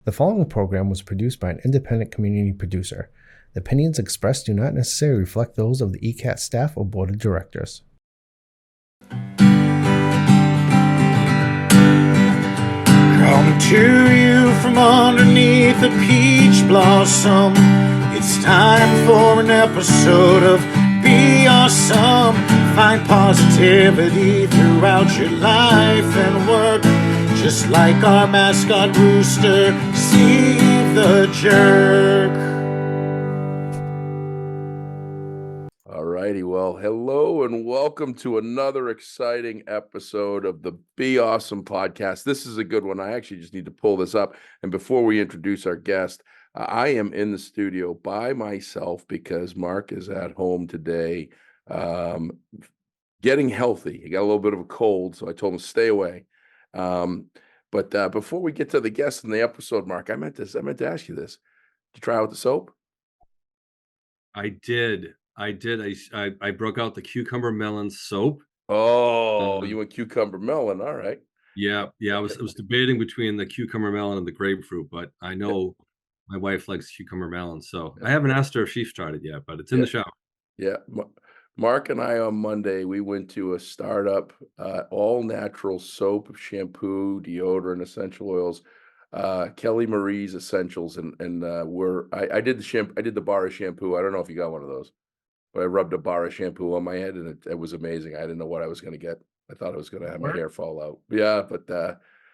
The following program was produced by an independent community producer. The opinions expressed do not necessarily reflect those of the ECAT staff or board of directors. Come to you from underneath a peach blossom. It's time for an episode of BeAuSm. Find positivity throughout your life and work. Just like our mascot rooster, Steve the Jerk. Alrighty, well, hello and welcome to another exciting episode of the BeAuSm Podcast. This is a good one. I actually just need to pull this up. And before we introduce our guest, I am in the studio by myself because Mark is at home today, getting healthy. He got a little bit of a cold, so I told him to stay away. But before we get to the guest in the episode, Mark, I meant to ask you this. Did you try out the soap? I did. I broke out the cucumber melon soap. Oh, you went cucumber melon. All right. Yeah. I was debating between the cucumber melon and the grapefruit, but I know my wife likes cucumber melon, so I haven't asked her if she's tried it yet, but it's in the shower. Yeah. Mark and I on Monday, we went to a startup, all natural soap, shampoo, deodorant, essential oils, Kelly Marie's Essentials, and I did the shampoo, I did the bar of shampoo. I don't know if you got one of those, but I rubbed a bar of shampoo on my head and it was amazing. I didn't know what I was going to get. I thought I was going to have my hair fall out. Yeah, but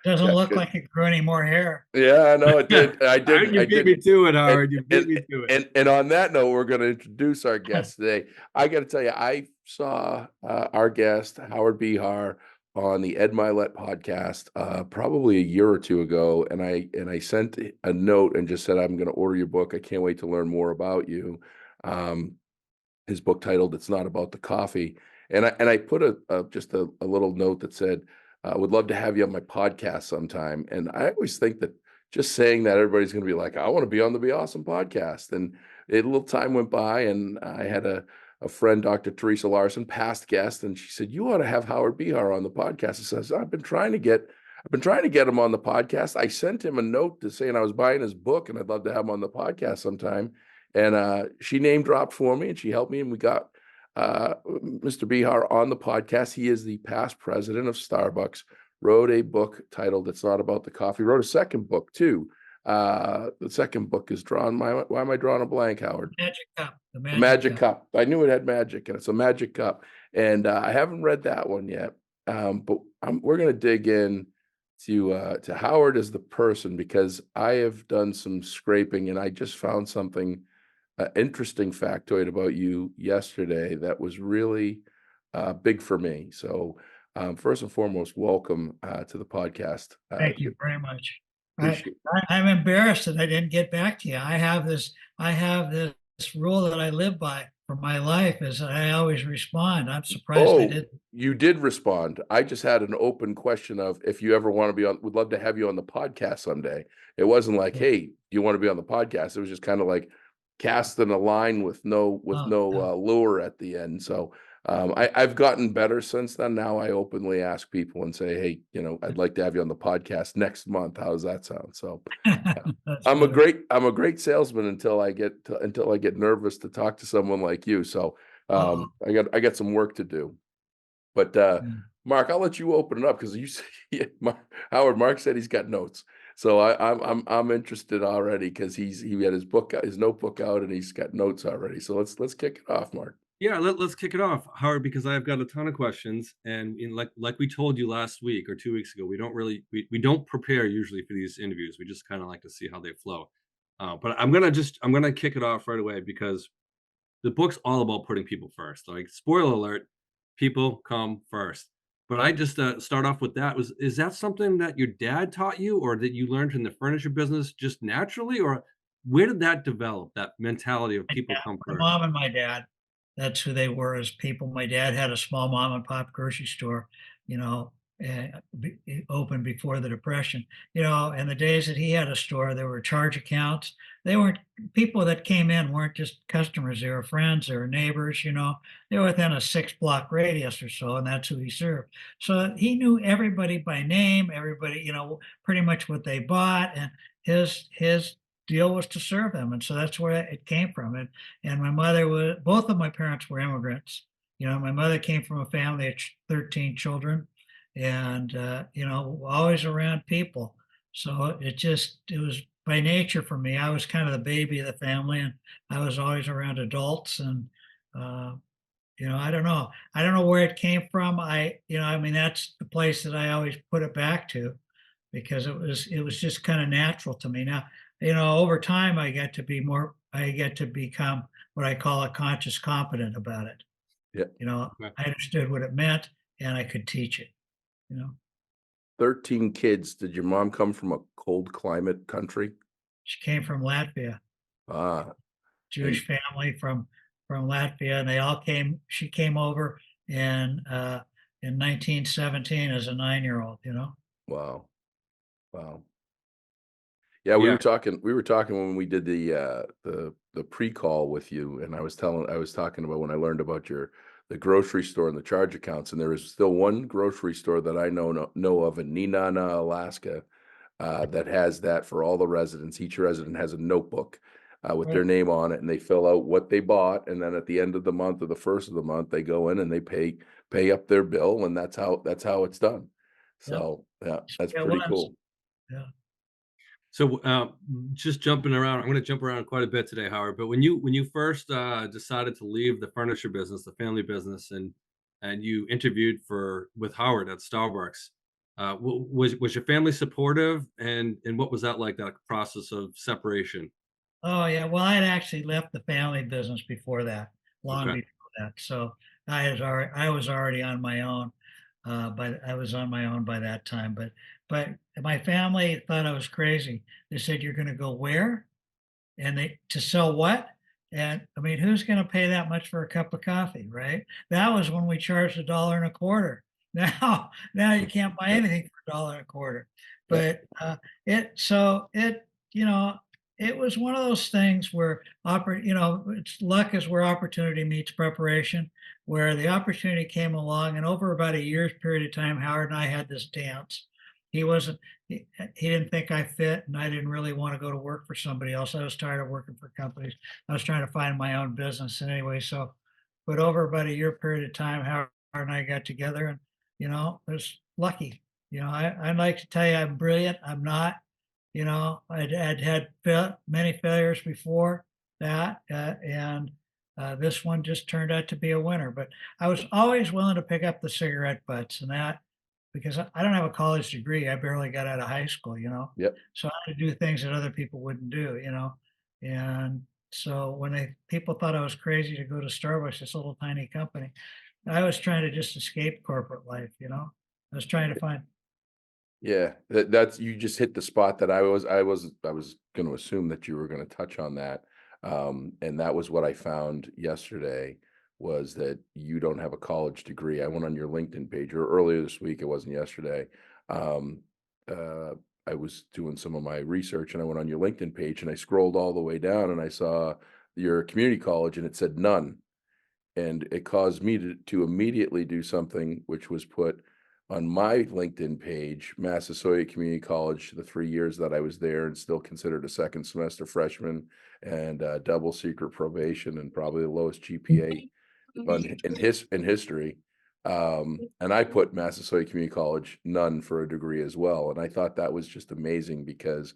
Doesn't yeah, look good. like it grew any more hair. Yeah, I know it did. I You beat me to it, Howard. You beat me to it. And on that note, we're going to introduce our guest today. I got to tell you, I saw our guest, Howard Behar, on the Ed Milet podcast probably a year or two ago, and I sent a note and just said, I'm going to order your book. I can't wait to learn more about you. His book titled "It's Not About the Coffee," and I put just a little note that said, I would love to have you on my podcast sometime. And I always think that just saying that, everybody's going to be like, I want to be on the BeAuSm podcast. And a little time went by, and I had a friend, Dr. Teresa Larson, past guest, and she said, you ought to have Howard Behar on the podcast. He says, I've been trying to get him on the podcast. I sent him a note to saying I was buying his book and I'd love to have him on the podcast sometime. And she name dropped for me and she helped me, and we got Mr. Behar on the podcast. He is the past president of Starbucks, wrote a book titled "It's Not About the Coffee," wrote a second book too. The second book is drawn. Why am I drawing a blank, Howard? Magic Cup. The Magic Cup. I knew it had magic, and it's a magic cup. And I haven't read that one yet. But we're going to dig in to Howard as the person, because I have done some scraping and I just found something interesting factoid about you yesterday that was really big for me. So first and foremost, welcome to the podcast. Thank you very much. Appreciate I'm embarrassed that I didn't get back to you. I have this rule that I live by for my life, is that I always respond. I'm surprised I didn't. You did respond. I just had an open question of if you ever want to be on, would love to have you on the podcast someday. It wasn't like, hey, do you want to be on the podcast? It was just kind of like casting a line with no lure at the end. So I've gotten better since then. Now I openly ask people and say, hey, I'd like to have you on the podcast next month. How does that sound? So I'm a great salesman until I get nervous to talk to someone like you. So I got some work to do. But Mark, I'll let you open it up, because you say, Mark said he's got notes. So I'm interested already, because he had his notebook out, and he's got notes already. So let's kick it off, Mark. Yeah, let's kick it off, Howard, because I've got a ton of questions, and like we told you last week or 2 weeks ago, we don't prepare usually for these interviews. We just kind of like to see how they flow. But I'm gonna kick it off right away, because the book's all about putting people first. Like, spoiler alert, people come first. But I just start off with that. Is that something that your dad taught you, or that you learned in the furniture business just naturally, or where did that develop, that mentality of people come My first? mom and my dad, that's who they were as people. My dad had a small mom and pop grocery store, opened before the Depression. You know, in the days that he had a store, there were charge accounts. They weren't people that came in weren't just customers; they were friends, they were neighbors. You know, they were within a 6-block radius or so, and that's who he served. So he knew everybody by name, everybody, you know, pretty much what they bought, and his deal was to serve them, and so that's where it came from. And my mother was both of my parents were immigrants. You know, my mother came from a family of 13 children, and you know, always around people. So it was by nature for me. I was kind of the baby of the family, and I was always around adults. And uh, you know, I don't know where it came from. You know, I mean, that's the place that I always put it back to, because it was just kind of natural to me. Now, you know, over time, I get to become what I call a conscious competent about it. Yeah. You know, Okay. I understood what it meant, and I could teach it. You know, 13 kids. Did your mom come from a cold climate country? she came from Latvia, Ah, and Jewish family from Latvia, and they all came. She came over in 1917 as a 9-year-old. You know. wow, wow. Yeah, Yeah. we were talking when we did the pre-call with you, and I was talking about when I learned about the grocery store and the charge accounts, and there is still one grocery store that I know of in Nenana, Alaska, that has that for all the residents. Each resident has a notebook with their Right. name on it, and they fill out what they bought, and then at the end of the month or the first of the month, they go in and they pay up their bill, and that's how it's done. Yep. So yeah, that's It pretty was. cool. Yeah. So just jumping around, I'm going to jump around quite a bit today, Howard. But when you first decided to leave the furniture business, the family business, and you interviewed with Howard at Starbucks, was your family supportive, and what was that like, that process of separation? Oh yeah. Well, I had actually left the family business before that, long Okay. before that. So I was already on my own. But I was on my own by that time. But my family thought I was crazy. They said, "You're going to go where? And they to sell what?" And I mean, who's going to pay that much for a cup of coffee, right? That was when we charged $1.25. Now you can't buy Yeah, anything for $1.25. yeah, But it you know it was one of those things where you know, it's luck is where opportunity meets preparation. Where the opportunity came along, and over about a year's period of time, Howard and I had this dance. He wasn't he didn't think I fit, and I didn't really want to go to work for somebody else. I was tired of working for companies. I was trying to find my own business. And anyway, so, but over about a year period of time, Howard and I got together, and, you know, it was lucky. You know, I'd like to tell you I'm brilliant. I'm not. You know, I'd had many failures before that, and this one just turned out to be a winner. But I was always willing to pick up the cigarette butts, and that because I don't have a college degree. I barely got out of high school, you know. yep. So I had to do things that other people wouldn't do, you know. And so when people thought I was crazy to go to Starbucks, this little tiny company, I was trying to just escape corporate life, you know. I was trying to find. Yeah, that's you just hit the spot that I was going to assume that you were going to touch on that. And that was what I found yesterday was that you don't have a college degree. I went on your LinkedIn page or earlier this week, it wasn't yesterday. Um, uh, I was doing some of my research and I went on your LinkedIn page and I scrolled all the way down and I saw your community college and it said none. And it caused me to immediately do something which was put on my LinkedIn page, Massasoit Community College, the 3 years that I was there and still considered a second semester freshman and double secret probation and probably the lowest GPA in history. And I put Massasoit Community College none for a degree as well. And I thought that was just amazing because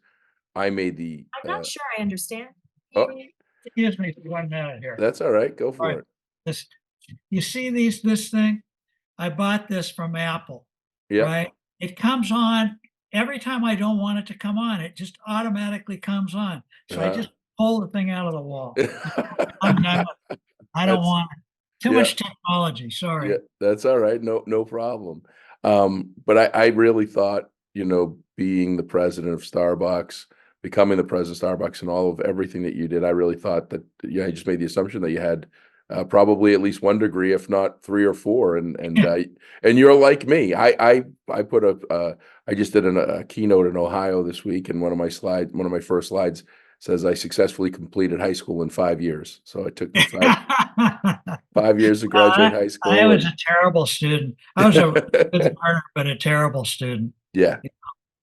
I made the I'm not sure I understand. oh, Excuse me for 1 minute here. that's all right. Go All for right. it. This, you see this thing? I bought this from Apple, Yep. right? It comes on every time I don't want it to come on. It just automatically comes on. So I Uh, just pull the thing out of the wall. I'm done with it. I don't that's want it. Too yeah. much technology. Yeah, Sorry. that's all right. No problem. But I really thought, being the president of Starbucks, becoming the president of Starbucks and all of everything that you did, I really thought that, I just made the assumption that you had probably at least one degree, if not 3 or 4. And you're like me. I put I just did a keynote in Ohio this week, and one of my first slides says I successfully completed high school in 5 years. So it took me 5 years to graduate high I school. was a terrible student. I was a good learner, but a terrible student. Yeah,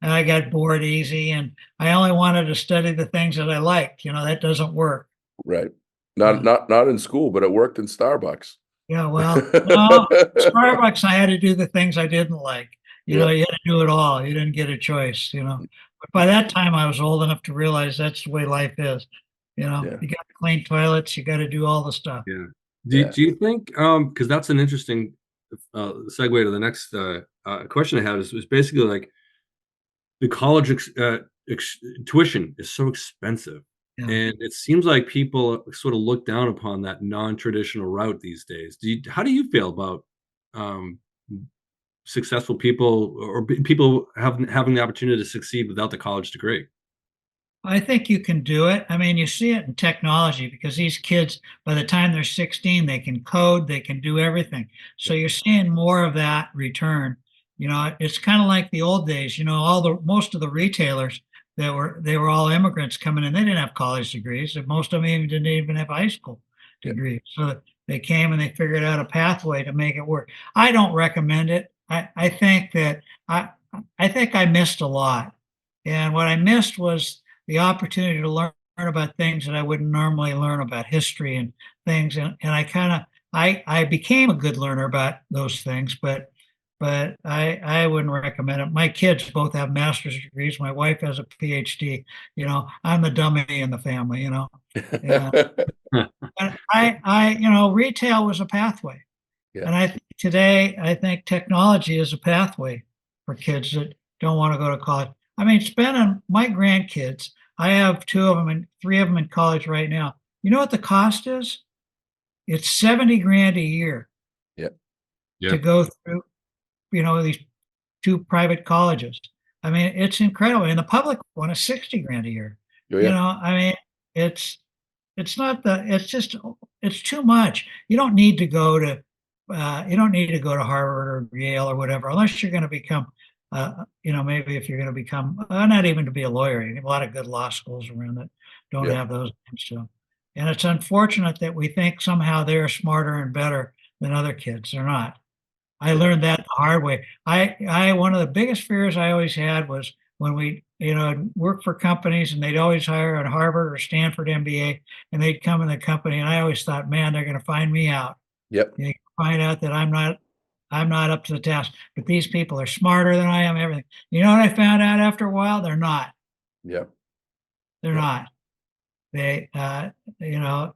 And I got bored easy, and I only wanted to study the things that I liked. That doesn't work. right. Yeah. Not in school, but it worked in Starbucks. Yeah, well, no, Starbucks, I had to do the things I didn't like. Yeah, You had to do it all. You didn't get a choice. But by that time, I was old enough to realize that's the way life is. yeah, You got to clean toilets. You got to do all the stuff. Yeah. yeah, Do you think, because that's an interesting segue to the next question I have is basically like the college tuition is so expensive. Yeah. And it seems like people sort of look down upon that non-traditional route these days. How do you feel about um, successful people or people having the opportunity to succeed without the college degree? I think you can do it. I mean, you see it in technology because these kids, by the time they're 16, they can code, they can do everything. So you're seeing more of that return. It's kind of like the old days. Most of the retailers they were all immigrants coming in. They didn't have college degrees, and most of them even didn't even have high school yeah, degrees. So they came and they figured out a pathway to make it work. I don't recommend it. I think that I think I missed a lot, and what I missed was the opportunity to learn about things that I wouldn't normally learn about history and things. And I became a good learner about those things, but I wouldn't recommend it. My kids both have master's degrees. My wife has a PhD. I'm the dummy in the family. And, retail was a pathway. yeah, And I think technology is a pathway for kids that don't want to go to college. I mean, spending my grandkids, I have 2 of them and 3 of them in college right now. You know what the cost is? It's 70 grand a year yeah, to Yeah. go through, these 2 private colleges. I mean, it's incredible. And the public one is 60 grand a year. oh, yeah, I mean, it's it's too much. You don't need to go to Harvard or Yale or whatever, unless you're going to become, maybe if you're going to become, not even to be a lawyer. You have a lot of good law schools around that don't yeah, have those things. So, and it's unfortunate that we think somehow they're smarter and better than other kids. They're not. I yeah, learned that the hard way. One of the biggest fears I always had was when we, work for companies and they'd always hire a Harvard or Stanford MBA and they'd come in the company and I always thought, man, they're going to find me out. yep, You find out that I'm not up to the task, but these people are smarter than I am, everything. You know what I found out after a while? They're not. yep, They're yep, not. They, you know,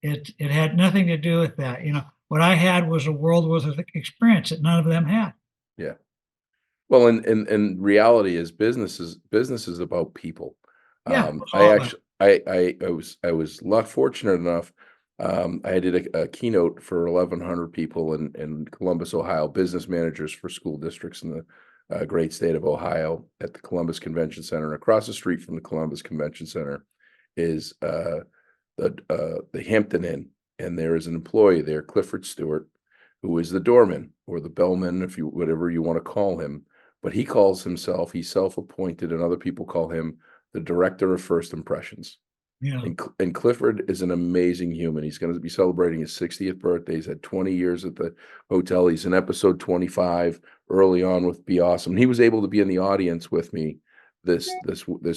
it had nothing to do with that. What I had was a world worth of experience that none of them had. yeah. Well, and reality is business is about people. Yeah, it's I all about. actually I was fortunate enough. I did a keynote for 1,100 people in Columbus, Ohio, business managers for school districts in the great state of Ohio at the Columbus Convention Center. And across the street from the Columbus Convention Center is the Hampton Inn, and there is an employee there, Clifford Stewart, who is the doorman or the bellman, if you whatever you want to call him. But he calls himself, he's self-appointed, and other people call him the director of first impressions. Yeah. And Clifford is an amazing human. He's going to be celebrating his 60th birthday. He's had 20 years at the hotel. He's in episode 25 early on with BeAuSm. He was able to be in the audience with me this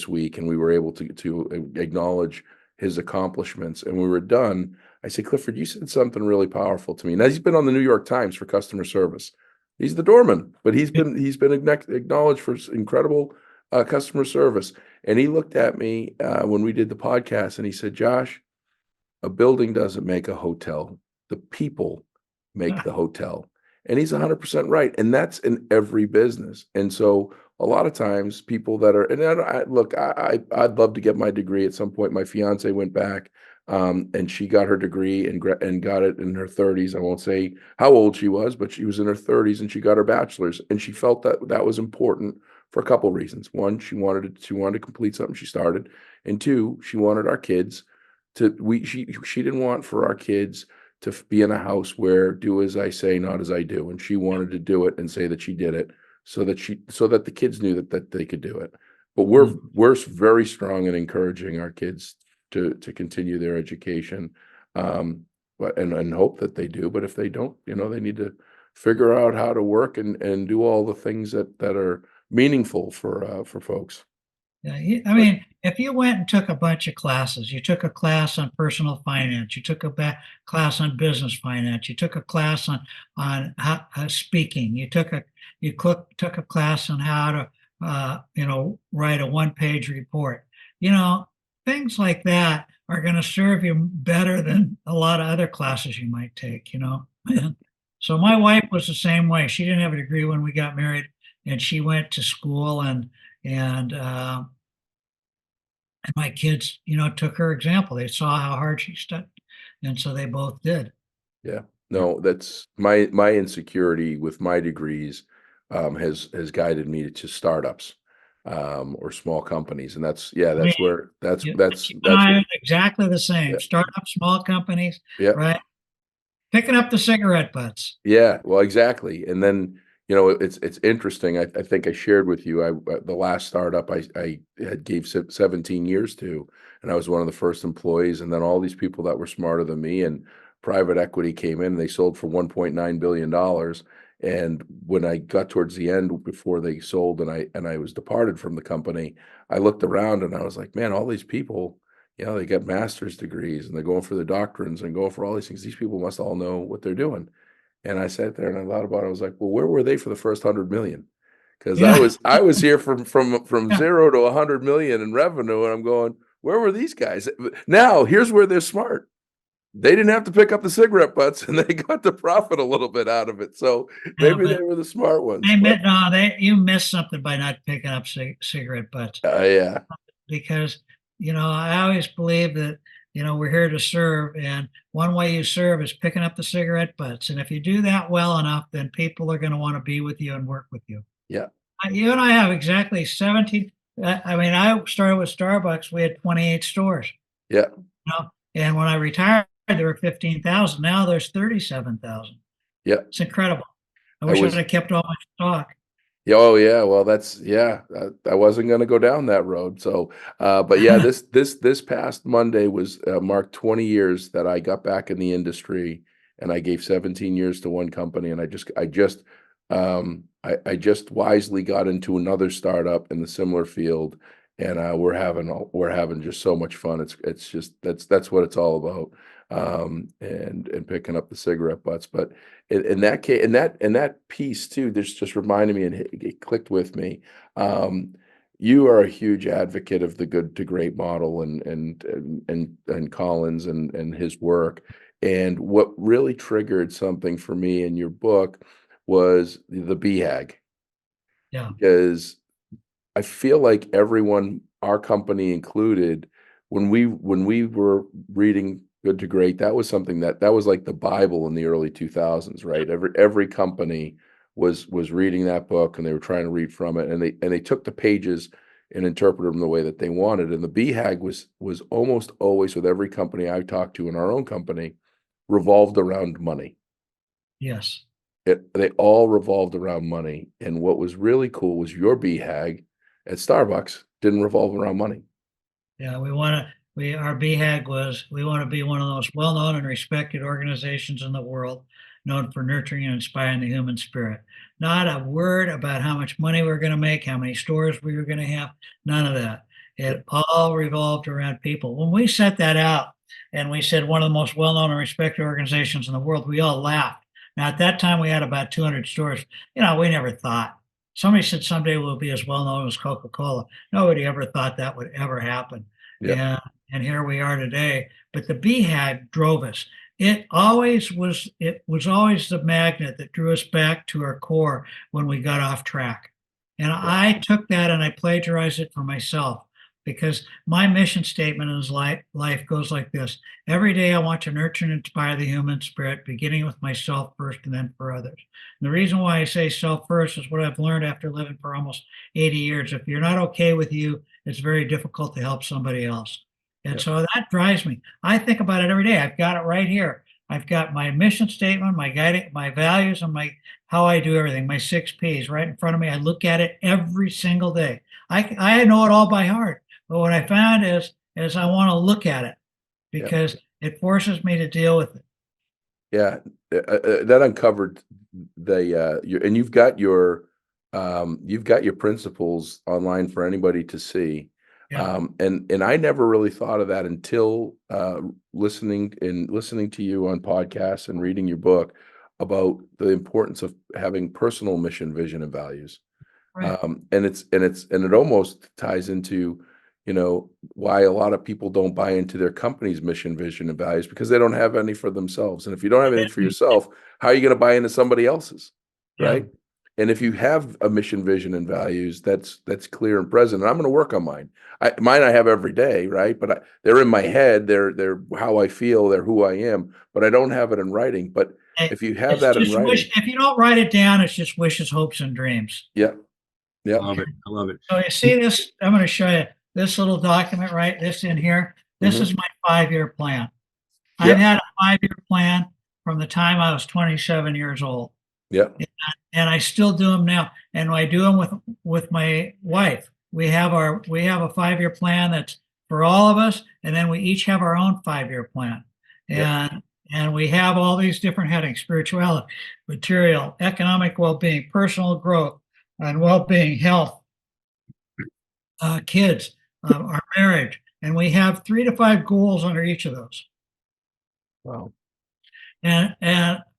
week, and we were able to acknowledge his accomplishments. And when we were done, I said, Clifford, you said something really powerful to me. And he's been on the New York Times for customer service. He's the doorman, but he's been acknowledged for incredible customer service. And he looked at me when we did the podcast and he said, Josh, a building doesn't make a hotel. The people make the hotel. And he's 100% right. And that's in every business. And so a lot of times people that are, and I'd love to get my degree at some point. My fiance went back and she got her degree and got it in her 30s. I won't say how old she was, but she was in her 30s and she got her bachelor's. And she felt that was important for a couple of reasons. One, she wanted to complete something she started, and two, she wanted our kids she didn't want for our kids to be in a house where do as I say, not as I do. And she wanted to do it and say that she did it so that the kids knew that they could do it. But we're very strong in encouraging our kids to continue their education. And hope that they do. But if they don't, they need to figure out how to work and do all the things that are meaningful for folks. Yeah, I mean, if you went and took a bunch of classes, you took a class on personal finance, you took a class on business finance, you took a class on speaking, you took a class on how to write a one-page report. Things like that are going to serve you better than a lot of other classes you might take. So my wife was the same way. She didn't have a degree when we got married, and she went to school and my kids, took her example. They saw how hard she studied, and so they both did. Yeah. No, that's my insecurity with my degrees has guided me to startups or small companies. And that's where that's You that's and that's I what are exactly the same. yeah. Startup, small companies, Yeah. right? Picking up the cigarette butts. Yeah, well, exactly. And then, it's interesting. I think I shared with you, the last startup I had gave 17 years to, and I was one of the first employees. And then all these people that were smarter than me and private equity came in, and they sold for $1.9 billion. And when I got towards the end before they sold and I was departed from the company, I looked around and I was like, man, all these people, they got master's degrees and they're going for the doctrines and going for all these things. These people must all know what they're doing. And I sat there and I thought about it. I was like, well, where were they for the first 100 million? Because Yeah. I was here from Yeah. 0 to 100 million in revenue, and I'm going, where were these guys? Now here's where they're smart. They didn't have to pick up the cigarette butts, and they got to profit a little bit out of it. So Yeah, maybe but they were the smart ones. you missed something by not picking up cigarette butts. Yeah, Because I always believe that we're here to serve, and one way you serve is picking up the cigarette butts. And if you do that well enough, then people are going to want to be with you and work with you. yeah, You and I have exactly 17. I mean, I started with Starbucks. We had 28 stores. yeah. And when I retired, there were 15,000. Now there's 37,000. Yeah. It's incredible. I I wish was I'd have kept all my stock. Yeah, oh yeah, well I wasn't going to go down that road. So but yeah, this past Monday was marked 20 years that I got back in the industry, and I gave 17 years to one company, and I just wisely got into another startup in the similar field, and we're having just so much fun. It's just that's what it's all about. And picking up the cigarette butts. But in that case, in that piece too, this just reminded me, and it clicked with me. You are a huge advocate of the good to great model and Collins and his work. And what really triggered something for me in your book was the BHAG, Yeah. because I feel like everyone, our company included, when we were reading Good to Great, that was something that was like the Bible in the early 2000s, right? Every company was reading that book, and they were trying to read from it, and they took the pages and interpreted them the way that they wanted. And the BHAG was almost always, with every company I talked to in our own company, revolved around money. Yes. They all revolved around money. And what was really cool was your BHAG at Starbucks didn't revolve around money. Yeah. Our BHAG was, we want to be one of the most well-known and respected organizations in the world, known for nurturing and inspiring the human spirit. Not a word about how much money we're going to make, how many stores we were going to have, none of that. It all revolved around people. When we set that out and we said one of the most well-known and respected organizations in the world, we all laughed. Now, at that time, we had about 200 stores. We never thought. Somebody said someday we'll be as well-known as Coca-Cola. Nobody ever thought that would ever happen. Yeah. And here we are today. But the BHAG drove us. It was always the magnet that drew us back to our core when we got off track. And I took that and I plagiarized it for myself, because my mission statement in life goes like this: every day I want to nurture and inspire the human spirit, beginning with myself first and then for others. And the reason why I say self first is what I've learned after living for almost 80 years. If you're not okay with you, it's very difficult to help somebody else. And so that drives me. I think about it every day. I've got it right here. I've got my mission statement, my guiding, my values, and how I do everything. My 6 Ps right in front of me. I look at it every single day. I know it all by heart, but what I found is I want to look at it because it forces me to deal with it. Yeah, that uncovered and you've got your principles online for anybody to see. Yeah. And I never really thought of that until listening to you on podcasts and reading your book about the importance of having personal mission, vision, and values. Right. And it almost ties into, why a lot of people don't buy into their company's mission, vision, and values because they don't have any for themselves. And if you don't have any for yourself, how are you going to buy into somebody else's? Yeah. Right. And if you have a mission, vision, and values, that's clear and present. And I'm going to work on mine. Mine I have every day, right? But they're in my head. They're how I feel. They're who I am. But I don't have it in writing. But if you have that in writing, if you don't write it down, it's just wishes, hopes, and dreams. yeah, yeah, I love it. So you see this? I'm going to show you this little document, right? This in here. This is my 5-year plan. Yeah. I've had a 5-year plan from the time I was 27 years old. yeah, And I still do them now. And I do them with my wife. We have a 5-year plan that's for all of us, and then we each have our own 5-year plan. And we have all these different headings: spirituality, material, economic well-being, personal growth, and well-being, health, kids, our marriage. And we have 3 to 5 goals under each of those. wow, And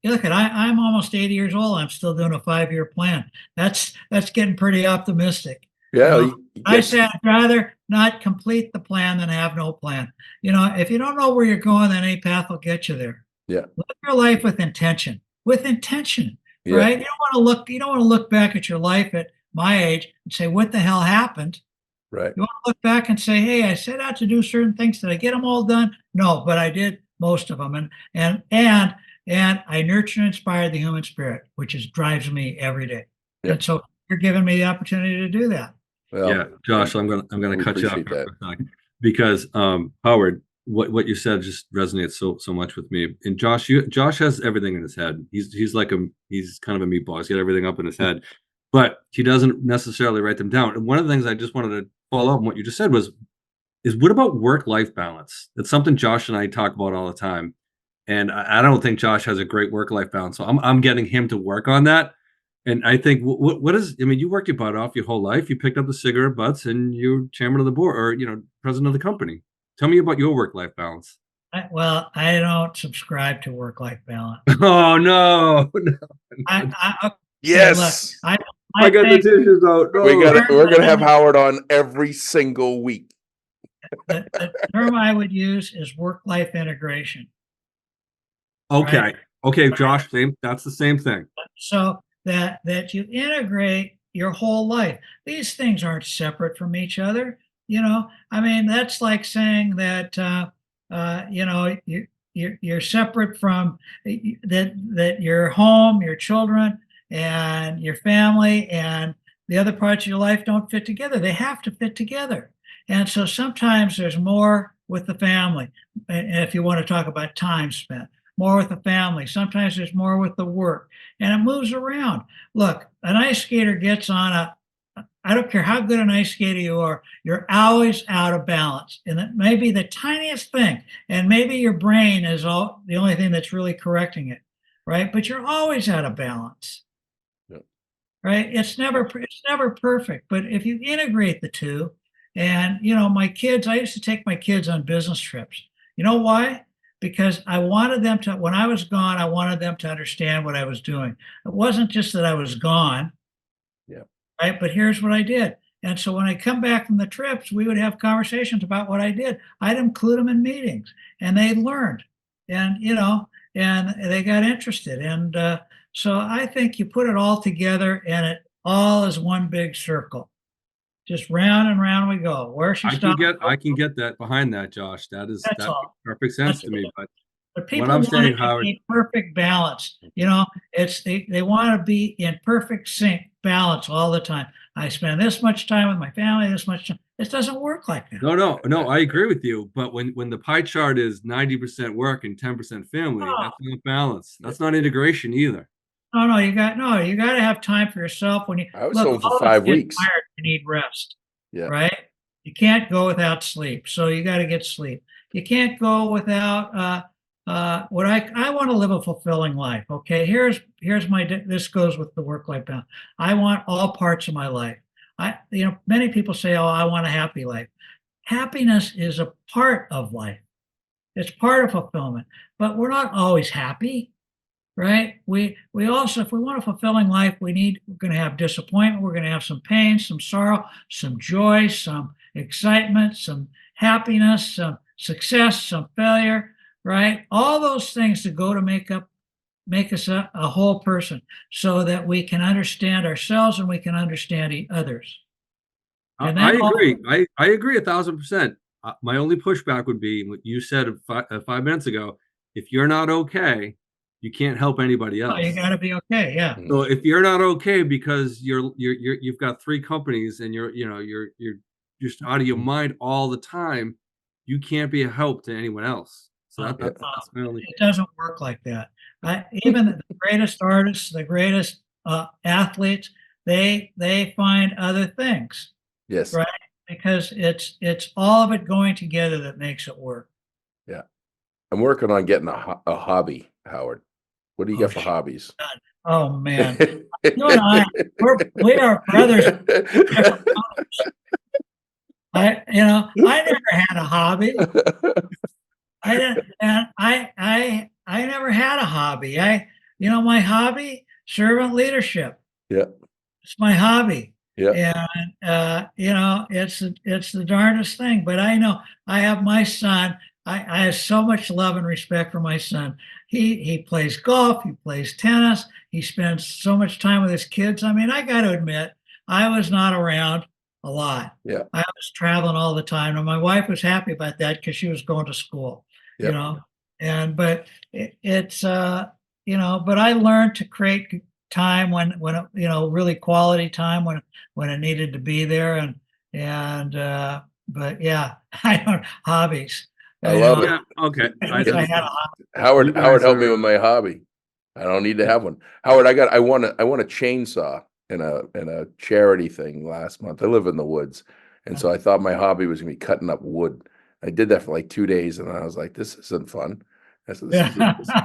look, I'm almost 80 years old. I'm still doing a 5-year plan. That's getting pretty optimistic. yeah. I say I'd rather not complete the plan than have no plan. If you don't know where you're going, then any path will get you there. Yeah. Live your life with intention. Yeah. Right? You don't want to look back at your life at my age and say, what the hell happened? Right. You want to look back and say, hey, I set out to do certain things. Did I get them all done? No, but I did most of them. And I nurture and inspire the human spirit, which drives me every day. Yep. And so you're giving me the opportunity to do that. Well, yeah, Josh, I'm gonna cut you off appreciate that. for a second because Howard, what you said just resonates so much with me. And Josh has everything in his head. He's kind of a meatball. He's got everything up in his head, but he doesn't necessarily write them down. And one of the things I just wanted to follow up on what you just said is what about work-life balance? It's something Josh and I talk about all the time. And I don't think Josh has a great work-life balance. So I'm getting him to work on that. And I think you worked your butt off your whole life. You picked up the cigarette butts and you're chairman of the board or, president of the company. Tell me about your work-life balance. I don't subscribe to work-life balance. Oh, no. Yes. Look, I got the tissues out. No. We're going to have Howard on every single week. The term I would use is work-life integration. Okay. Right? Okay, Josh, that's the same thing. So that you integrate your whole life. These things aren't separate from each other. That's like saying that you're separate from that your home, your children, and your family, and the other parts of your life don't fit together. They have to fit together. And so sometimes there's more with the family, and if you want to talk about time spent. More with the family. Sometimes there's more with the work, and it moves around. Look, an ice skater gets on I don't care how good an ice skater you are, you're always out of balance. And that may be the tiniest thing. And maybe your brain is the only thing that's really correcting it, right? But you're always out of balance, right? It's never perfect. But if you integrate the two, and, my kids, I used to take my kids on business trips. You know why? Because I wanted them to, when I was gone, I wanted them to understand what I was doing. It wasn't just that I was gone, right? But here's what I did. And so when I come back from the trips, we would have conversations about what I did. I'd include them in meetings, and they learned, and and they got interested. And so I think you put it all together, and it all is one big circle. Just round and round we go. Where she stopped. I can get that behind that, Josh. That makes perfect sense to me. But people what I'm saying, want Howard, perfect balance. It's they want to be in perfect sync, balance all the time. I spend this much time with my family, this much time. It doesn't work like that. No, I agree with you. But when the pie chart is 90% work and 10% family, No, that's not balance. That's not integration either. no, you got to have time for yourself. When you I was look, home for all of us 5 get weeks. tired, you need rest, Yeah. right? You can't go without sleep, so you got to get sleep. You can't go without what I want to live a fulfilling life. Okay, here's this goes with the work-life balance. I want all parts of my life. Many people say, "Oh, I want a happy life." Happiness is a part of life. It's part of fulfillment, but we're not always happy, right? We also, if we want a fulfilling life, we're going to have disappointment, we're going to have some pain, some sorrow, some joy, some excitement, some happiness, some success, some failure, right? All those things that go to make us a whole person, so that we can understand ourselves and we can understand others. And I that all, agree. I agree 1,000%. My only pushback would be what you said 5 minutes ago. If you're not okay, you can't help anybody you else. got to be okay. Yeah. So if you're not okay because you've got 3 companies and you're just out of your mind all the time, you can't be a help to anyone else. So that's my only. It doesn't work like that. Even the greatest artists, the greatest athletes, they find other things, Yes. right? Because it's all of it going together that makes it work. Yeah. I'm working on getting a hobby, Howard. What do you Oh, got for hobbies? Oh man, you and I, we are brothers. I never had a hobby. I didn't, and I never had a hobby. My hobby, servant leadership. Yeah. It's my hobby. Yeah. And it's the darndest thing. But I know I have my son. I have so much love and respect for my son. He plays golf, he plays tennis, he spends so much time with his kids. I mean, I got to admit, I was not around a lot. Yeah. I was traveling all the time, and my wife was happy about that because she was going to school. Yep. But but I learned to create time when really quality time when it needed to be there. But yeah, I don't hobbies. I love it. Yeah, okay. I wish I had a hobby. Howard guys help me are- with my hobby. I don't need to have one. Howard, I want a chainsaw in a charity thing last month. I live in the woods, and so I thought my hobby was gonna be cutting up wood. I did that for like 2 days, and I was like, "This isn't fun." I said, "This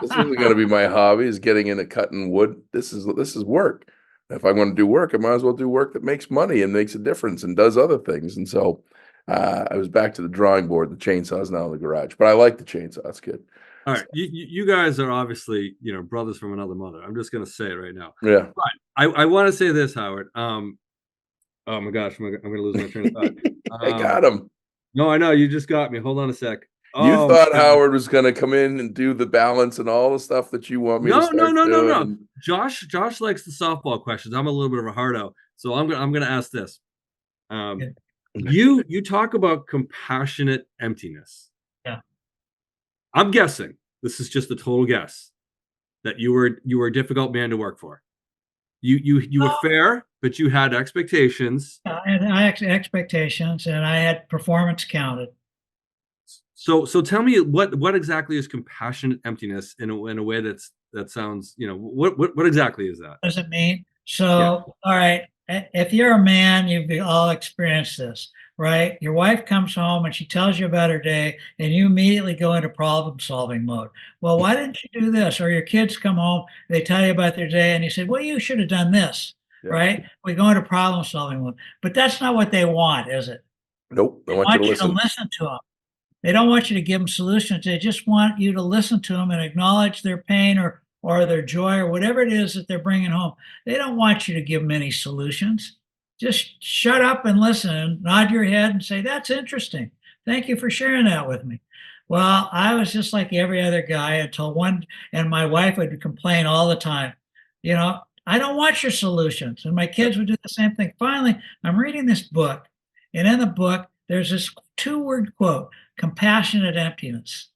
isn't gonna be my hobby. Is getting into cutting wood. This is work. If I'm going to do work, I might as well do work that makes money and makes a difference and does other things." And so I was back to the drawing board. The chainsaw is now in the garage, but I like the chainsaw. It's good. All right, you guys are obviously brothers from another mother. I'm just gonna say it right now. Yeah. But I want to say this, Howard. Oh my gosh, I'm gonna lose my train of thought. I got him. No, I know you just got me. Hold on a sec. You Oh, thought my God. Howard was going to come in and do the balance and all the stuff that you want me to start No. doing. Josh likes the softball questions. I'm a little bit of a hardo, so I'm gonna ask this. You talk about compassionate emptiness. Yeah. I'm guessing, this is just a total guess, that you were a difficult man to work for. You were fair, but you had expectations. And I had expectations, and I had performance counted. So tell me what exactly is compassionate emptiness in a way that sounds, what exactly is that? What does it mean? So, all right, if you're a man, you've all experienced this, right? Your wife comes home and she tells you about her day, and you immediately go into problem solving mode. Well, why didn't you do this? Or your kids come home, they tell you about their day, and you say, well, you should have done this, right? We go into problem solving mode. But that's not what they want, is it? Nope. They want you to listen to them. They don't want you to give them solutions. They just want you to listen to them and acknowledge their pain or their joy or whatever it is that they're bringing home. They don't want you to give them any solutions. Just shut up and listen and nod your head and say, that's interesting. Thank you for sharing that with me. Well, I was just like every other guy and my wife would complain all the time. I don't want your solutions. And my kids would do the same thing. Finally, I'm reading this book, and in the book, there's this 2-word quote: compassionate emptiness.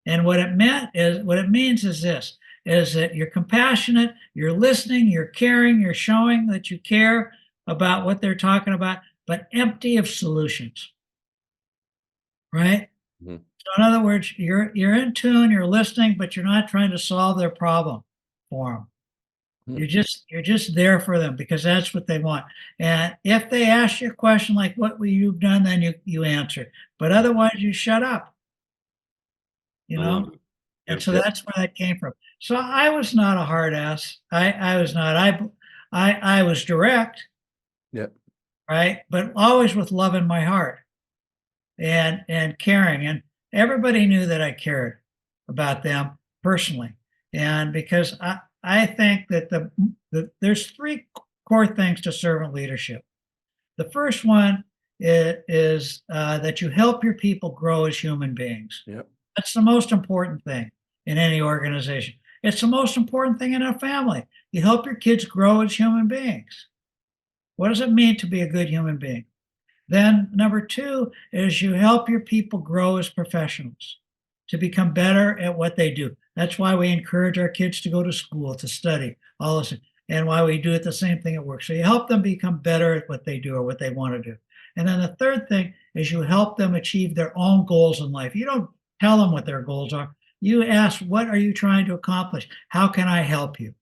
And what it means is this, is that you're compassionate, you're listening, you're caring, you're showing that you care about what they're talking about, but empty of solutions, right? Mhm. So in other words, you're in tune, you're listening, but you're not trying to solve their problem for them. Hmm. You're just there for them because that's what they want. And if they ask you a question like what will you've done, then you answer. But otherwise you shut up, you I love know? it. And Yep. so Yep. that's where that came from. So I was not a hard ass. I was not. I was direct, Yep. right? But always with love in my heart and caring. And everybody knew that I cared about them personally. And because I think that there's three core things to servant leadership. The first one is that you help your people grow as human beings. Yep. That's the most important thing in any organization. It's the most important thing in a family. You help your kids grow as human beings. What does it mean to be a good human being? Then, number two is you help your people grow as professionals to become better at what they do. That's why we encourage our kids to go to school, to study, all this, and why we do it the same thing at work. So you help them become better at what they do or what they want to do. And then the third thing is you help them achieve their own goals in life. You don't tell them what their goals are. You ask, what are you trying to accomplish? How can I help you?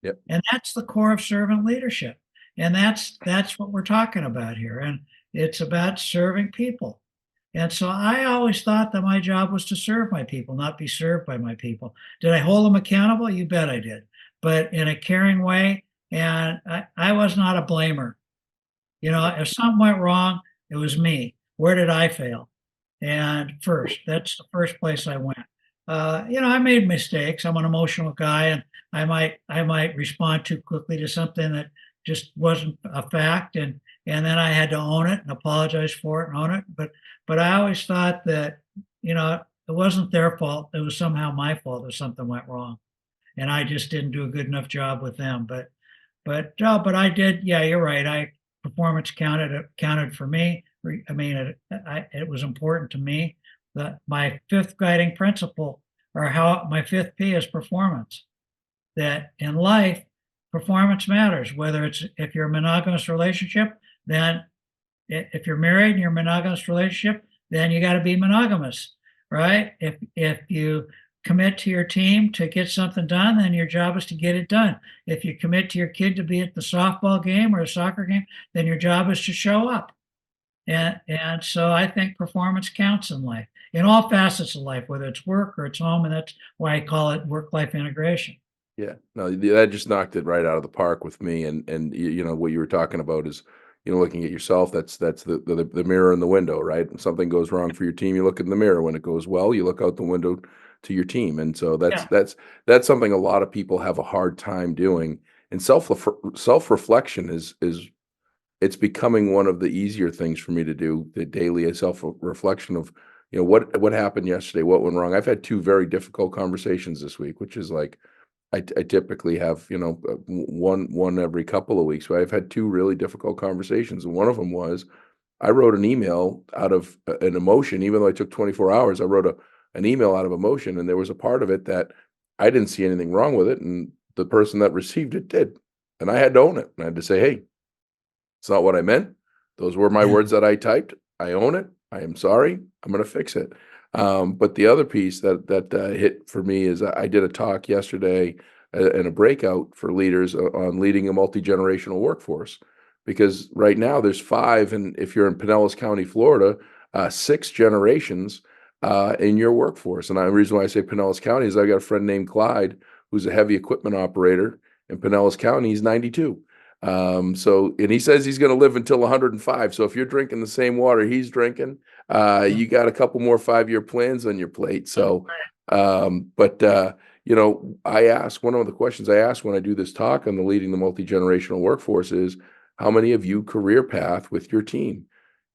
Yep. And that's the core of servant leadership. And that's what we're talking about here. And it's about serving people. And so I always thought that my job was to serve my people, not be served by my people. Did I hold them accountable? You bet I did, but in a caring way. And I was not a blamer. If something went wrong, it was me. Where did I fail? And first, that's the first place I went. I made mistakes. I'm an emotional guy, and I might respond too quickly to something that just wasn't a fact, and then I had to own it and apologize for it and own it. But I always thought that it wasn't their fault. It was somehow my fault if something went wrong, and I just didn't do a good enough job with them. But no, but I did. Yeah, you're right. Performance counted for me. I mean, it was important to me that my fifth guiding principle, or how my fifth P, is performance. That in life, performance matters. Whether it's if you're a monogamous relationship, then if you're married and you're a monogamous relationship, then you got to be monogamous, right? If you commit to your team to get something done, then your job is to get it done. If you commit to your kid to be at the softball game or a soccer game, then your job is to show up. And so I think performance counts in life, in all facets of life, whether it's work or it's home, and that's why I call it work-life integration. Yeah, no, that just knocked it right out of the park with me. And what you were talking about is, looking at yourself. That's the mirror in the window, right? When something goes wrong for your team, you look in the mirror. When it goes well, you look out the window to your team. And so that's Yeah. that's something a lot of people have a hard time doing. And self reflection is it's becoming one of the easier things for me to do. The daily self reflection of what happened yesterday, what went wrong. I've had two very difficult conversations this week, which is like I typically have, one every couple of weeks. But I've had two really difficult conversations, and one of them was I wrote an email out of an emotion, even though I took 24 hours. I wrote an email out of emotion, and there was a part of it that I didn't see anything wrong with it, and the person that received it did, and I had to own it. And I had to say, "Hey, it's not what I meant. Those were my words that I typed. I own it. I am sorry. I'm going to fix it." But the other piece that hit for me is I did a talk yesterday and a breakout for leaders on leading a multi-generational workforce, because right now there's five, and if you're in Pinellas County, Florida, six generations in your workforce. And the reason why I say Pinellas County is I got a friend named Clyde who's a heavy equipment operator in Pinellas County. He's 92. And he says he's going to live until 105. So if you're drinking the same water he's drinking, you got a couple more 5-year plans on your plate. So, I ask, one of the questions I ask when I do this talk on the leading the multi-generational workforce is, how many of you career path with your team?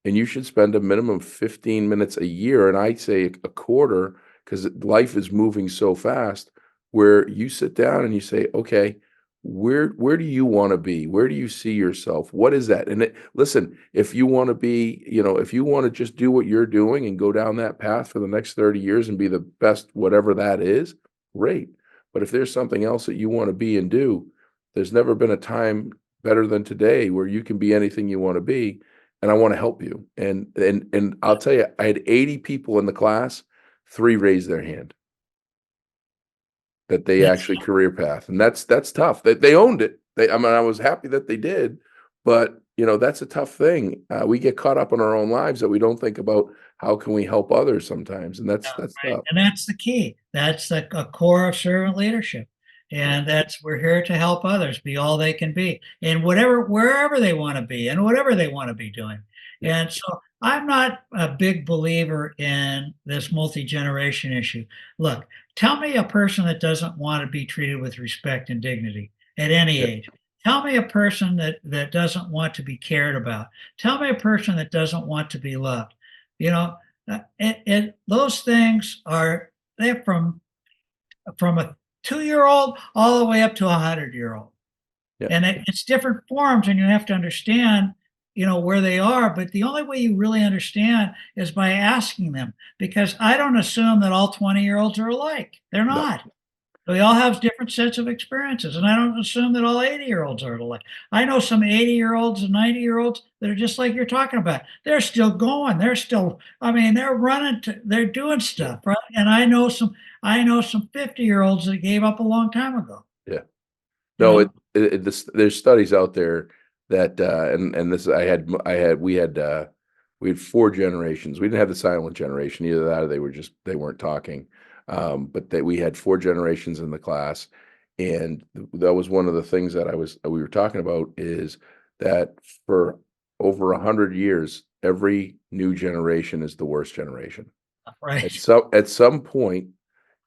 And you should spend a minimum of 15 minutes a year. And I say a quarter, because life is moving so fast, where you sit down and you say, okay, where do you want to be? Where do you see yourself? What is that? And listen, if you want to be, if you want to just do what you're doing and go down that path for the next 30 years and be the best, whatever that is, great. But if there's something else that you want to be and do, there's never been a time better than today where you can be anything you want to be. and I want to help you. And I'll tell you, I had 80 people in the class, 3 raised their hand that they That's actually career path, and that's tough. They owned it. I mean, I was happy that they did, but that's a tough thing. We get caught up in our own lives that we don't think about how can we help others sometimes, and that's right. tough. And that's the key. That's a core of servant leadership. And we're here to help others be all they can be in wherever they want to be and whatever they want to be doing. Yeah. And so I'm not a big believer in this multi-generation issue. Look, tell me a person that doesn't want to be treated with respect and dignity at any Yeah. age. Tell me a person that doesn't want to be cared about. Tell me a person that doesn't want to be loved. You know, those things they're from a 2-year-old all the way up to a 100-year-old. Yeah. And it's different forms, and you have to understand, where they are. But the only way you really understand is by asking them, because I don't assume that all 20-year-olds are alike. They're No. not. We all have different sets of experiences, and I don't assume that all 80-year-olds are alike. I know some 80-year-olds and 90-year-olds that are just like you're talking about. They're still going. They're running. They're doing stuff, right? And I know some 50-year-olds that gave up a long time ago. Yeah. You No, know? there's studies out there that and this we had 4 generations. We didn't have the silent generation, either that or they weren't talking. But that we had 4 generations in the class, and that was one of the things that we were talking about, is that for over 100 years, every new generation is the worst generation. Right. At some point,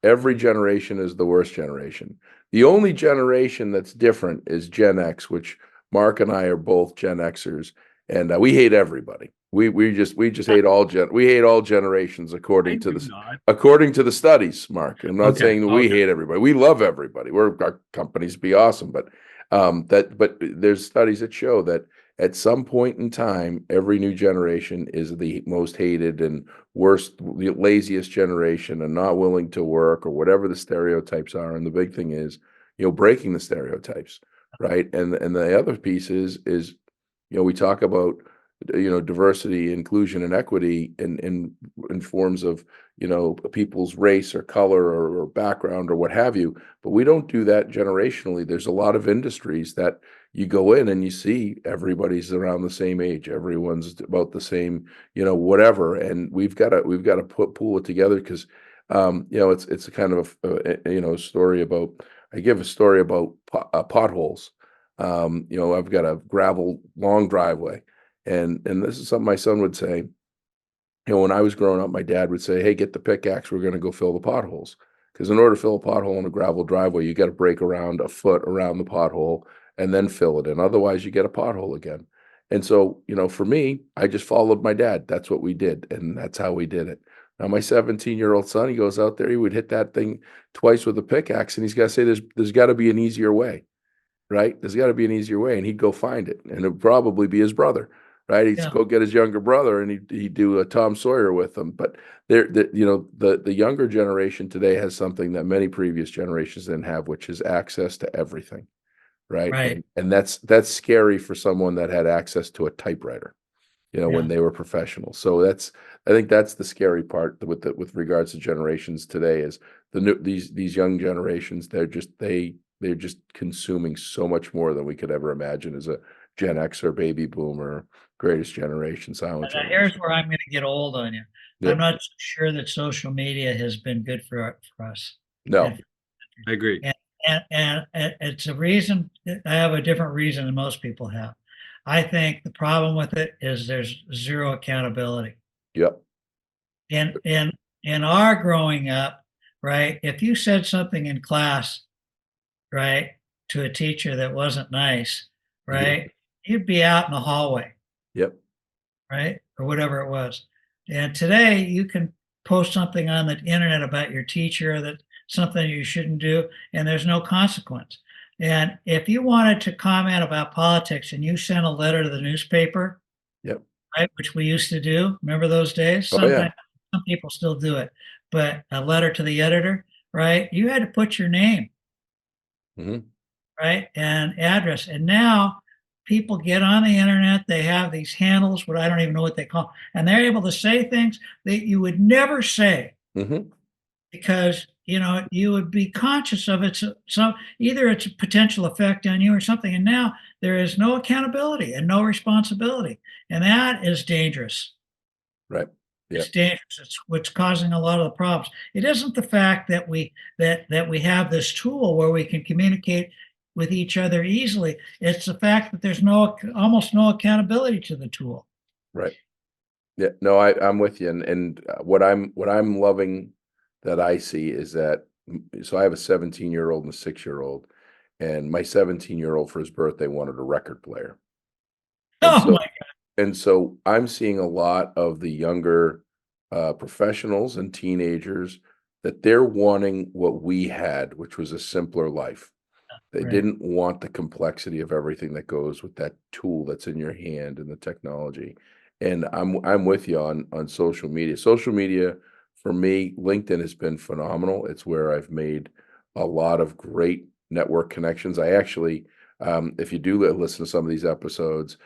every generation is the worst generation. The only generation that's different is Gen X, which Mark and I are both Gen Xers, and we hate everybody. We just hate all generations according to the studies, Mark. I'm not saying that we hate everybody. We love everybody. Our company's BeAuSm, but there's studies that show that at some point in time, every new generation is the most hated and worst, the laziest generation, and not willing to work, or whatever the stereotypes are. And the big thing is, breaking the stereotypes, right? And the other piece is, we talk about, diversity, inclusion, and equity in forms of, people's race or color or background or what have you. But we don't do that generationally. There's a lot of industries that you go in and you see everybody's around the same age. Everyone's about the same, whatever. And we've got to pull it together, because, it's a kind of a story about. I give a story about potholes. I've got a long driveway, and this is something my son would say. When I was growing up, my dad would say, "Hey, get the pickaxe. We're going to go fill the potholes." Because in order to fill a pothole in a gravel driveway, you got to break around a foot around the pothole and then fill it in. Otherwise, you get a pothole again. And so, for me, I just followed my dad. That's what we did, and that's how we did it. Now, my 17-year-old son, he goes out there, he would hit that thing twice with a pickaxe, and he's got to say, there's got to be an easier way, right? There's got to be an easier way, and he'd go find it, and it'd probably be his brother, right? He'd go get his younger brother, and he'd do a Tom Sawyer with him. But the younger generation today has something that many previous generations didn't have, which is access to everything, right? Right. And that's scary for someone that had access to a typewriter, when they were professionals. So I think that's the scary part with regards to generations today, is these young generations. They're just consuming so much more than we could ever imagine as a Gen X or baby boomer, greatest generation, silent Now, generation. here's where I'm going to get old on you. Yeah. I'm not sure that social media has been good for us. No, And I agree. and it's a reason. I have a different reason than most people have. I think the problem with it is there's zero accountability. yep, In our growing up, right? If you said something in class, right, to a teacher that wasn't nice, right, you'd be out in the hallway, yep, right, or whatever it was. And today you can post something on the internet about your teacher, that something you shouldn't do, and there's no consequence. And if you wanted to comment about politics and you sent a letter to the newspaper, yep. right, which we used to do, remember those days? Oh, yeah. Some people still do it, but a letter to the editor, right? You had to put your name, Mhm. right, and address. And now people get on the internet, they have these handles, what I don't even know what they call, and they're able to say things that you would never say Mhm. because you would be conscious of it. So either it's a potential effect on you or something, and now there is no accountability and no responsibility, and that is dangerous. Right. Yeah. It's dangerous. It's what's causing a lot of the problems. It isn't the fact that we have this tool where we can communicate with each other easily. It's the fact that there's almost no accountability to the tool. Right. Yeah. No, I'm with you. And what I'm loving that I see is that so I have a 17-year-old and a 6-year-old, and my 17-year-old for his birthday wanted a record player. And Oh so my and so I'm seeing a lot of the younger professionals and teenagers that they're wanting what we had, which was a simpler life. They God. Right. didn't want the complexity of everything that goes with that tool that's in your hand and the technology. And I'm with you on social media. Social media for me, LinkedIn has been phenomenal. It's where I've made a lot of great network connections. I actually, if you do listen to some of these episodes,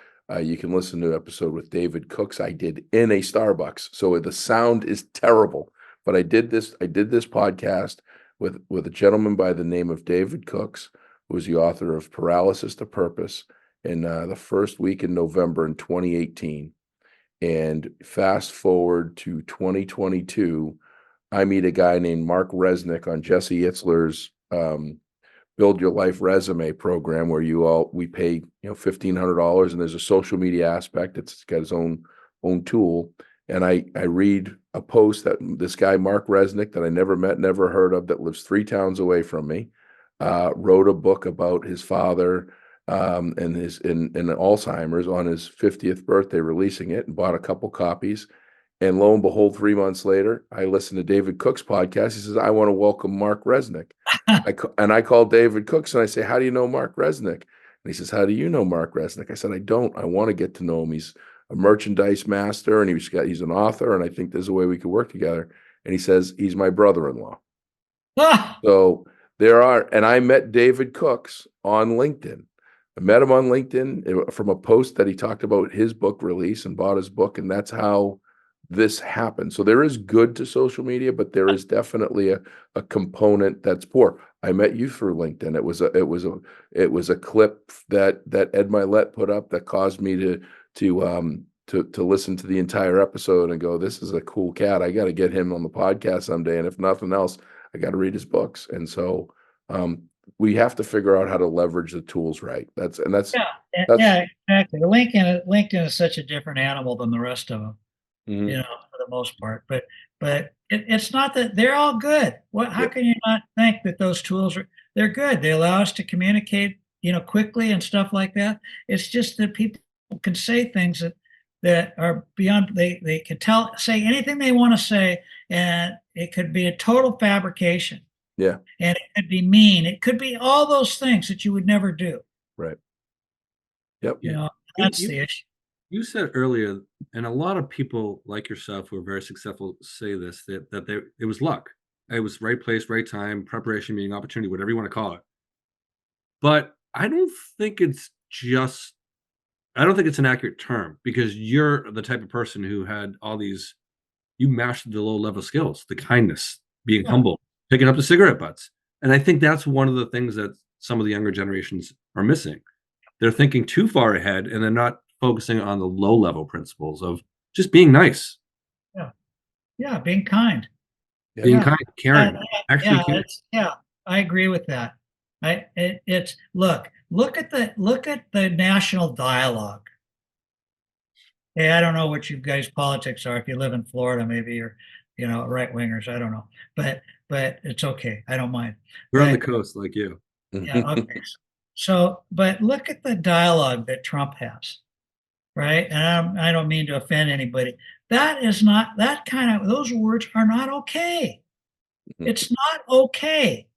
you can listen to an episode with David Cooks I did in a Starbucks. So the sound is terrible, but I did this podcast with a gentleman by the name of David Cooks, who was the author of Paralysis to Purpose in the first week in November in 2018. And fast forward to 2022, I meet a guy named Mark Resnick on Jesse Itzler's Build Your Life Resume program, where we pay $1,500, and there's a social media aspect. It's got its own tool. And I read a post that this guy Mark Resnick, that I never met, never heard of, that lives 3 towns away from me, wrote a book about his father and his in Alzheimer's on his 50th birthday, releasing it, and bought a couple copies. And lo and behold, 3 months later, I listened to David Cook's podcast. He says, "I want to welcome Mark Resnick." I called David Cooks and I say, "How do you know Mark Resnick?" And he says, "How do you know Mark Resnick?" I said, "I don't. I want to get to know him. He's a merchandise master, and he's an author, and I think there's a way we could work together." And he says, "He's my brother-in-law." So and I met David Cooks on LinkedIn. I met him on LinkedIn from a post that he talked about his book release and bought his book, and that's how this happened. So there is good to social media, but there is definitely a component that's poor. I met you through LinkedIn. It was a clip that Ed Milet put up that caused me to listen to the entire episode and go, "This is a cool cat. I got to get him on the podcast someday. And if nothing else, I got to read his books." And so we have to figure out how to leverage the tools right. That's Yeah, exactly. LinkedIn is such a different animal than the rest of them. Mhm. For the most part. But it's not that they're all good. How Yeah. can you not think that those tools they're good? They allow us to communicate, quickly and stuff like that. It's just that people can say things that are beyond. They can say anything they want to say, and it could be a total fabrication. Yeah. And it could be mean. It could be all those things that you would never do. Right. Yep. Yeah. That's You the issue. you said earlier, and a lot of people like yourself who are very successful say this, that it was luck. It was right place, right time, preparation, meeting, opportunity, whatever you want to call it. But I don't think it's an accurate term, because you're the type of person who had all these, you mastered the low level skills, the kindness, being Yeah. humble, picking up the cigarette butts. And I think that's one of the things that some of the younger generations are missing. They're thinking too far ahead, and they're not focusing on the low level principles of just being nice, Yeah. Yeah. Being kind. being Yeah. kind, caring, actually Yeah, caring. I agree with that. It's look at the national dialogue. Hey, I don't know what you guys' politics are. If you live in Florida, maybe you're, right wingers. I don't know, but it's okay. I don't mind. We're on the But coast like you. yeah, okay. So, but look at the dialogue that Trump has, right? And I don't mean to offend anybody. That is not that kind of those words are not okay. It's not okay.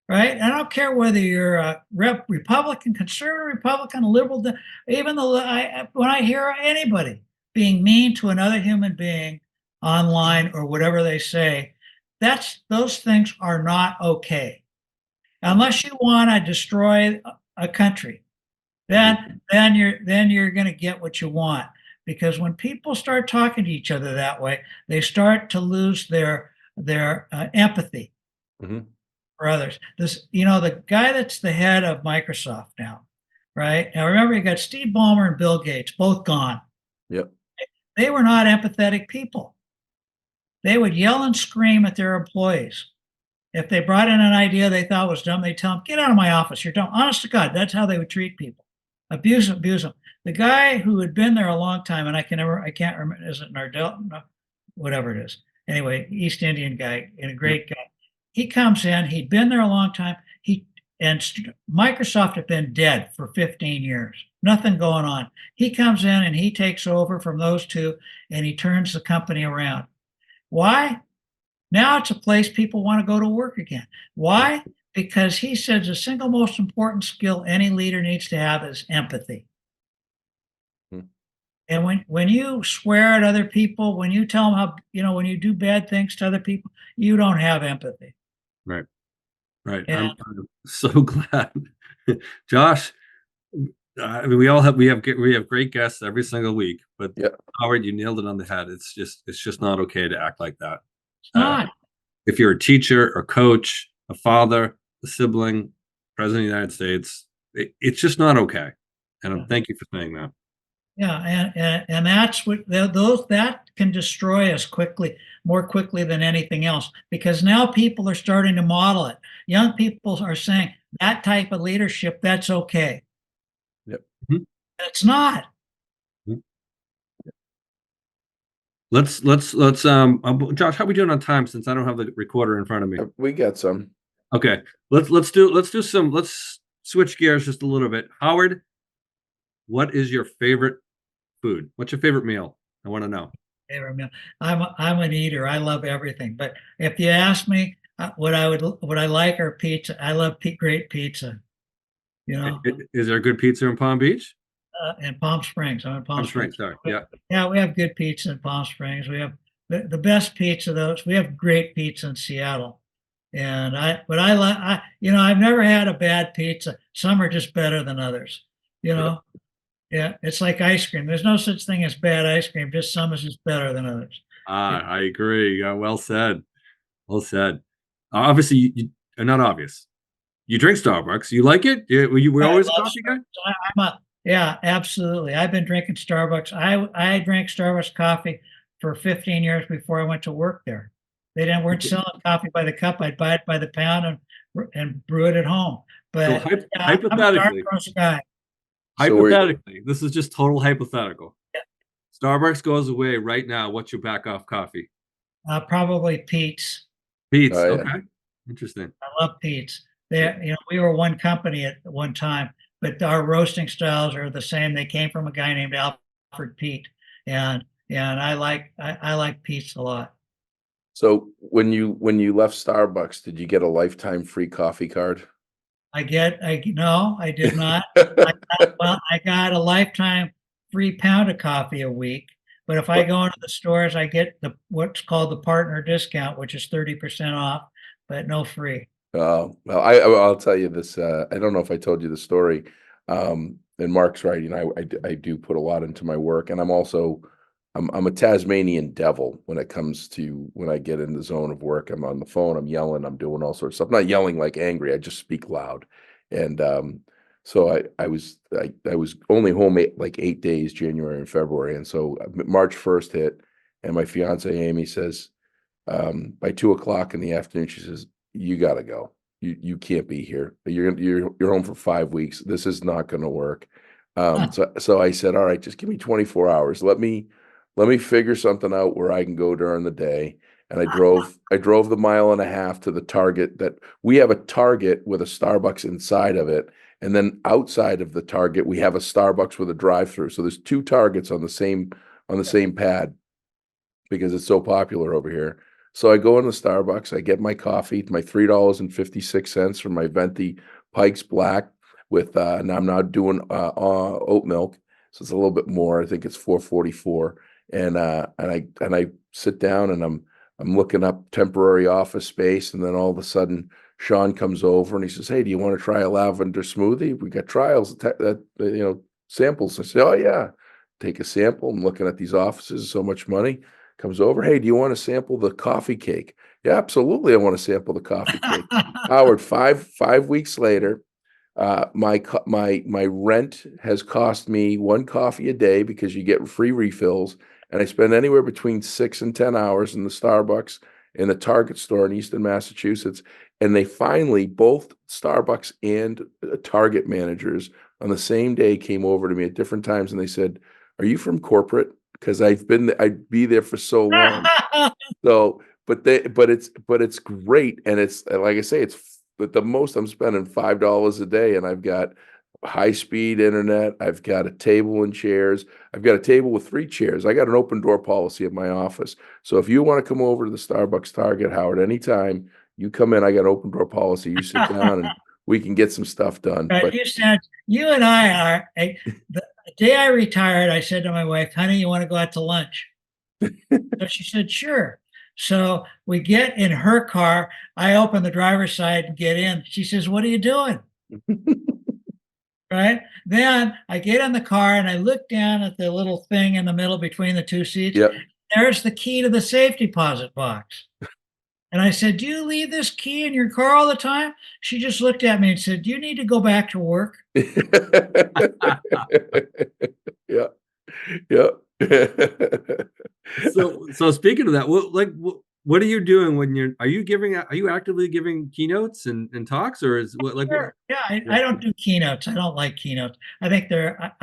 Right? I don't care whether you're a Republican, conservative Republican, liberal, even when I hear anybody being mean to another human being online or whatever they say, those things are not okay. Unless you want to destroy a country, then you're going to get what you want. Because when people start talking to each other that way, they start to lose their empathy Mhm. for others. The guy that's the head of Microsoft now, right? Now remember, you got Steve Ballmer and Bill Gates, both gone. Yep. They were not empathetic people. They would yell and scream at their employees. If they brought in an idea they thought was dumb, they'd tell them, "Get out of my office. You're dumb." Honest to God, that's how they would treat people. Abuse them. The guy who had been there a long time, and I can't remember, is it Nardell? No, whatever it is. Anyway, East Indian guy and a great guy. He comes in, he'd been there a long time. Microsoft had been dead for 15 years, nothing going on. He comes in and he takes over from those two and he turns the company around. Why? Now it's a place people want to go to work again. Why? Because he says the single most important skill any leader needs to have is empathy. Hmm. And when you swear at other people, when you tell them how, when you do bad things to other people, you don't have empathy. Right. Right. And I'm so glad. Josh, I mean, we have great guests every single week, but Yeah. Howard, you nailed it on the head. It's just not okay to act like that. it's not. If you're a teacher, a coach, a father, a sibling, president of the United States, it's just not okay. And thank you for saying that. Yeah, and that's what that can destroy us more quickly than anything else, because now people are starting to model it. Young people are saying that type of leadership, that's okay. Yep. Mhm. It's not. Let's Josh, how are we doing on time since I don't have the recorder in front of me? We got some. Okay. Let's switch gears just a little bit. Howard, what is your favorite food? What's your favorite meal? I want to know. Favorite meal. I'm an eater. I love everything. But if you ask me what I like are pizza. I love great pizza. Is there good pizza in Palm Beach? In Palm Springs. I'm in Palm Springs. Sorry. Yeah. Yeah, we have good pizza in Palm Springs. We have the best pizza, though. We have great pizza in Seattle. And I've never had a bad pizza. Some are just better than others. Yeah, it's like ice cream. There's no such thing as bad ice cream. Just some is just better than others. I agree. Well said. Well said. Obviously, you not obvious. You drink Starbucks. You like it? We're always a coffee guy? Yeah, absolutely. I've been drinking Starbucks. I drank Starbucks coffee for 15 years before I went to work there. They weren't selling coffee by the cup. I'd buy it by the pound and brew it at home. But So hypothetically, I'm a Starbucks guy. Hypothetically, this is just total hypothetical. Yeah. Starbucks goes away right now. What's your back off coffee? Probably Pete's. Pete's. Oh, yeah. Okay. Interesting. I love Pete's. We were one company at one time, but our roasting styles are the same. They came from a guy named Alfred Pete, and I like Pete's a lot. So when you left Starbucks, did you get a lifetime free coffee card? No, I did not. I got a lifetime free pound of coffee a week. But if I go into the stores, I get what's called the partner discount, which is 30% off, but no free. Well, I'll tell you this. I don't know if I told you the story. And Mark's right. I do put a lot into my work, and I'm a Tasmanian devil when it comes to when I get in the zone of work. I'm on the phone, I'm yelling, I'm doing all sorts of stuff. Not yelling like angry, I just speak loud. And so I was only home 8 days, January and February. And so March 1st hit, and my fiance Amy says, by 2:00 in the afternoon, she says, "You gotta go. You can't be here. You're home for 5 weeks. This is not gonna work." So I said, "All right, just give me 24 hours. Let me figure something out where I can go during the day." And I drove the 1.5 miles to the Target that we have a Target with a Starbucks inside of it. And then outside of the Target, we have a Starbucks with a drive-through. So there's 2 Targets on the same pad because it's so popular over here. So I go in the Starbucks, I get my coffee, my $3.56 from my Venti Pikes Black with now I'm now doing oat milk. So it's a little bit more. I think it's $4.44. And I sit down and I'm looking up temporary office space, and then all of a sudden Sean comes over and he says, "Hey, do you want to try a lavender smoothie? We got trials that samples." I say, "Oh yeah." Take a sample. I'm looking at these offices, so much money. Comes over, "Hey, do you want to sample the coffee cake?" "Yeah, absolutely. I want to sample the coffee cake." Howard, five weeks later, my rent has cost me one coffee a day because you get free refills, and I spend anywhere between 6 and 10 hours in the Starbucks in the Target store in Easton, Massachusetts. And they finally, both Starbucks and Target managers on the same day came over to me at different times, and they said, "Are you from corporate? Because I'd be there for so long." So, but it's great, and it's like I say, but the most I'm spending $5 a day, and I've got high speed internet. I've got a table and chairs. I've got a table with 3 chairs. I got an open door policy at my office. So if you want to come over to the Starbucks Target, Howard, anytime you come in, I got an open door policy. You sit down and we can get some stuff done. Right, But you said you and I are. The day I retired, I said to my wife, "Honey, you want to go out to lunch?" So she said, "Sure." So we get in her car. I open the driver's side and get in. She says, "What are you doing?" Right. Then I get in the car and I look down at the little thing in the middle between the 2 seats. Yep. There's the key to the safe deposit box. And I said, "Do you leave this key in your car all the time?" She just looked at me and said, "Do you need to go back to work?" Yeah. Yeah. So speaking of that, what are you doing when are you actively giving keynotes and talks, or is what like Sure. Yeah, I, yeah. I don't do keynotes. I don't like keynotes. I think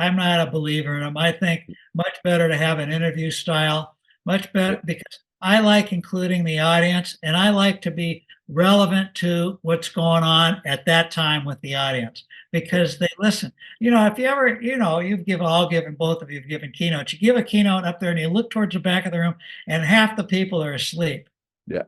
I'm not a believer in them. I think much better to have an interview style, much better because I like including the audience and I like to be relevant to what's going on at that time with the audience because they listen. If you ever, both of you have given keynotes. You give a keynote up there and you look towards the back of the room and half the people are asleep, Yeah.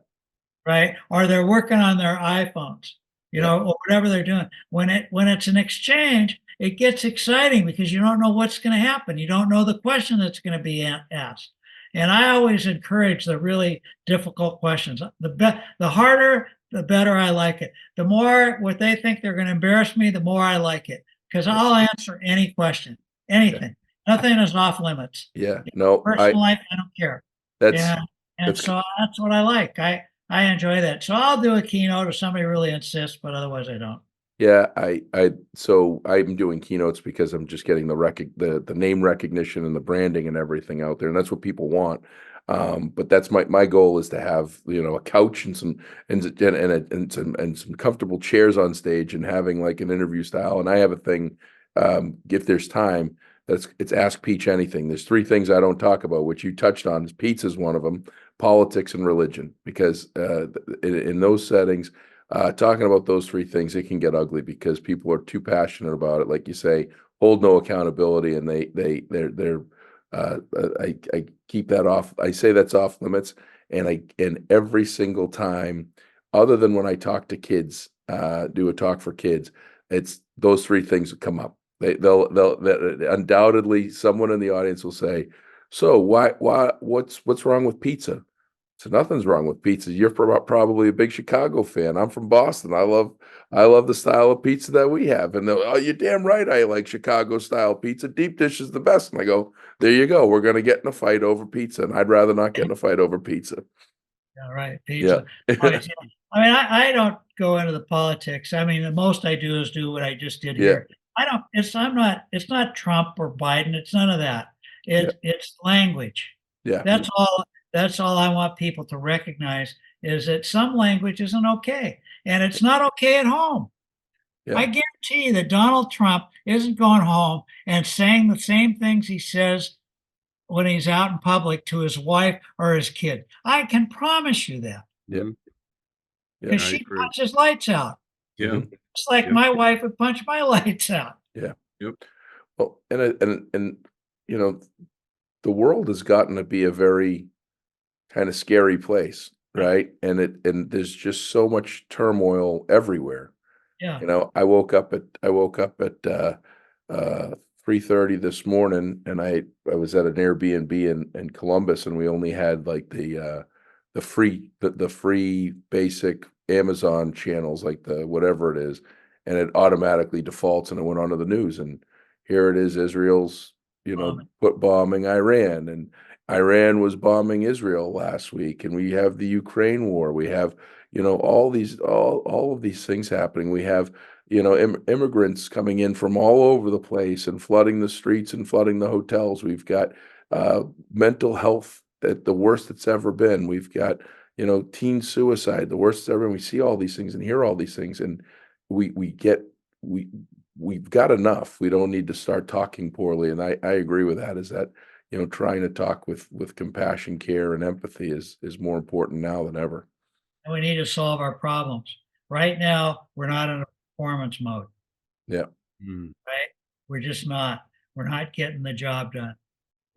right? Or they're working on their iPhones, or whatever they're doing. When it's an exchange, it gets exciting because you don't know what's going to happen. You don't know the question that's going to be asked. And I always encourage the really difficult questions. The harder, the better I like it. The more what they think they're going to embarrass me, the more I like it because I'll answer any question, anything. Nothing is off limits. Yeah. No, Personal life, I don't care. that's Yeah. And that's so that's what I like. I enjoy that. So I'll do a keynote if somebody really insists, but otherwise I don't. Yeah, so I'm doing keynotes because I'm just getting the name recognition and the branding and everything out there, and that's what people want. But that's my goal is to have, a couch and some comfortable chairs on stage and having like an interview style. And I have a thing, if there's time, it's Ask Peach Anything. There's 3 things I don't talk about, which you touched on. Pizza is one of them, politics and religion, because in those settings. Talking about those 3 things, it can get ugly because people are too passionate about it. Like you say, hold no accountability, and they're. I keep that off. I say that's off limits, and every single time, other than when I talk to kids, do a talk for kids, it's those 3 things that come up. They'll undoubtedly someone in the audience will say, "So what's wrong with pizza?" So nothing's wrong with pizza. You're probably a big Chicago fan. I'm from Boston. I love the style of pizza that we have. And they're, "Oh, you're damn right. I like Chicago style pizza. Deep dish is the best." And I go, "There you go. We're gonna get in a fight over pizza, and I'd rather not get in a fight over pizza." Yeah, right. Yeah. Pizza. Always, yeah. I mean, I don't go into the politics. I mean, the most I do is do what I just did Yeah. here. It's not Trump or Biden. It's none of that. Yeah. It's language. Yeah. That's all I want people to recognize is that some language isn't okay. And it's not okay at home. I Yeah. guarantee you that Donald Trump isn't going home and saying the same things he says when he's out in public to his wife or his kid. I can promise you that Yeah. Mhm. Yeah. because I she agree. punches lights out. Yeah. Mhm. Just like Yep. my wife would punch my lights out. Yeah. Yep. Well, and you know, the world has gotten to be a very kind of scary place, right? And there's just so much turmoil everywhere. Yeah. I woke up at 3:30 this morning, and I was at an Airbnb in Columbus, and we only had like the free basic Amazon channels, like the whatever it is, and it automatically defaults and it went onto the news. And here it is, Israel's, bombing Iran, and Iran was bombing Israel last week, and we have the Ukraine war. We have, all of these things happening. We have, immigrants coming in from all over the place and flooding the streets and flooding the hotels. We've got mental health at the worst it's ever been. We've got, teen suicide, the worst it's ever been. We see all these things and hear all these things, and we've got enough. We don't need to start talking poorly. And I agree with that, is that, trying to talk with compassion, care, and empathy is more important now than ever. And we need to solve our problems. Right now, we're not in a performance mode. Yeah. Right? We're just not. We're not getting the job done.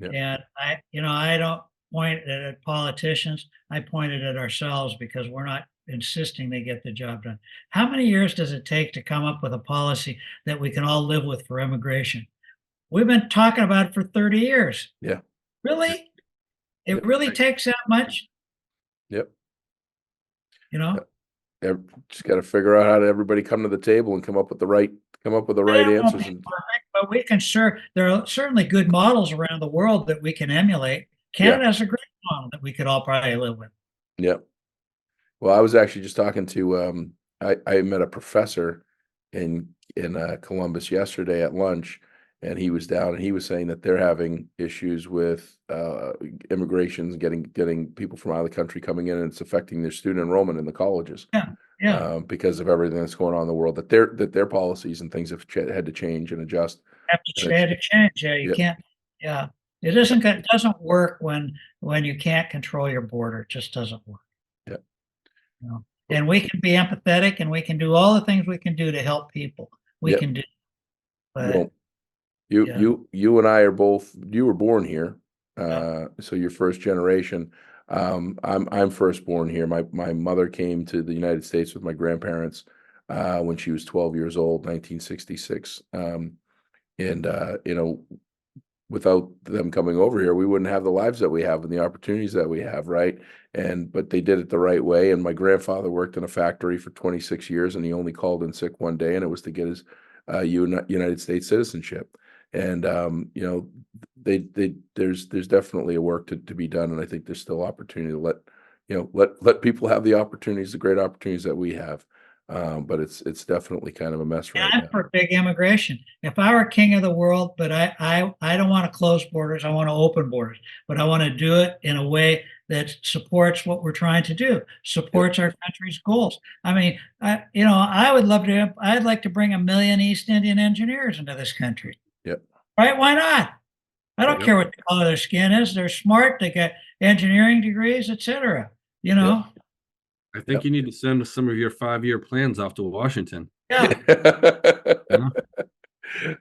Yeah. And I don't point it at politicians. I point it at ourselves, because we're not insisting they get the job done. How many years does it take to come up with a policy that we can all live with for immigration? We've been talking about it for 30 years. Yeah. Really? It really takes that much? Yep. Just got to figure out how to everybody come to the table and come up with the right answers. Perfect, but we can there are certainly good models around the world that we can emulate. Canada has a great model that we could all probably live with. Yep. Well, I was actually just talking to I met a professor in Columbus yesterday at lunch, and he was down and he was saying that they're having issues with immigrations, getting people from out of the country coming in, and it's affecting their student enrollment in the colleges. Yeah. Because of everything that's going on in the world, that their policies and things have had to change and adjust. Had to change. Yeah, you can't. Yeah, it doesn't work when you can't control your border. It just doesn't work. Yeah. And we can be empathetic, and we can do all the things we can do to help people. We can do. But well, you and I are both. You were born here, so you're first generation. I'm firstborn here. My mother came to the United States with my grandparents when she was 12 years old, 1966. Without them coming over here, we wouldn't have the lives that we have and the opportunities that we have, right? But they did it the right way. And my grandfather worked in a factory for 26 years, and he only called in sick one day, and it was to get his United States citizenship. And there's definitely a work to be done, and I think there's still opportunity to let people have the opportunities, the great opportunities that we have. But it's definitely kind of a mess right now. I'm for big immigration. If I were king of the world, but I don't want to close borders. I want to open borders, but I want to do it in a way that supports what we're trying to do, supports our country's goals. I mean, I would love to. I'd like to bring 1 million East Indian engineers into this country. Yep. Right? Why not? I don't care what the color of their skin is. They're smart. They got engineering degrees, etc. I think you need to send some of your 5-year plans off to Washington. Yeah.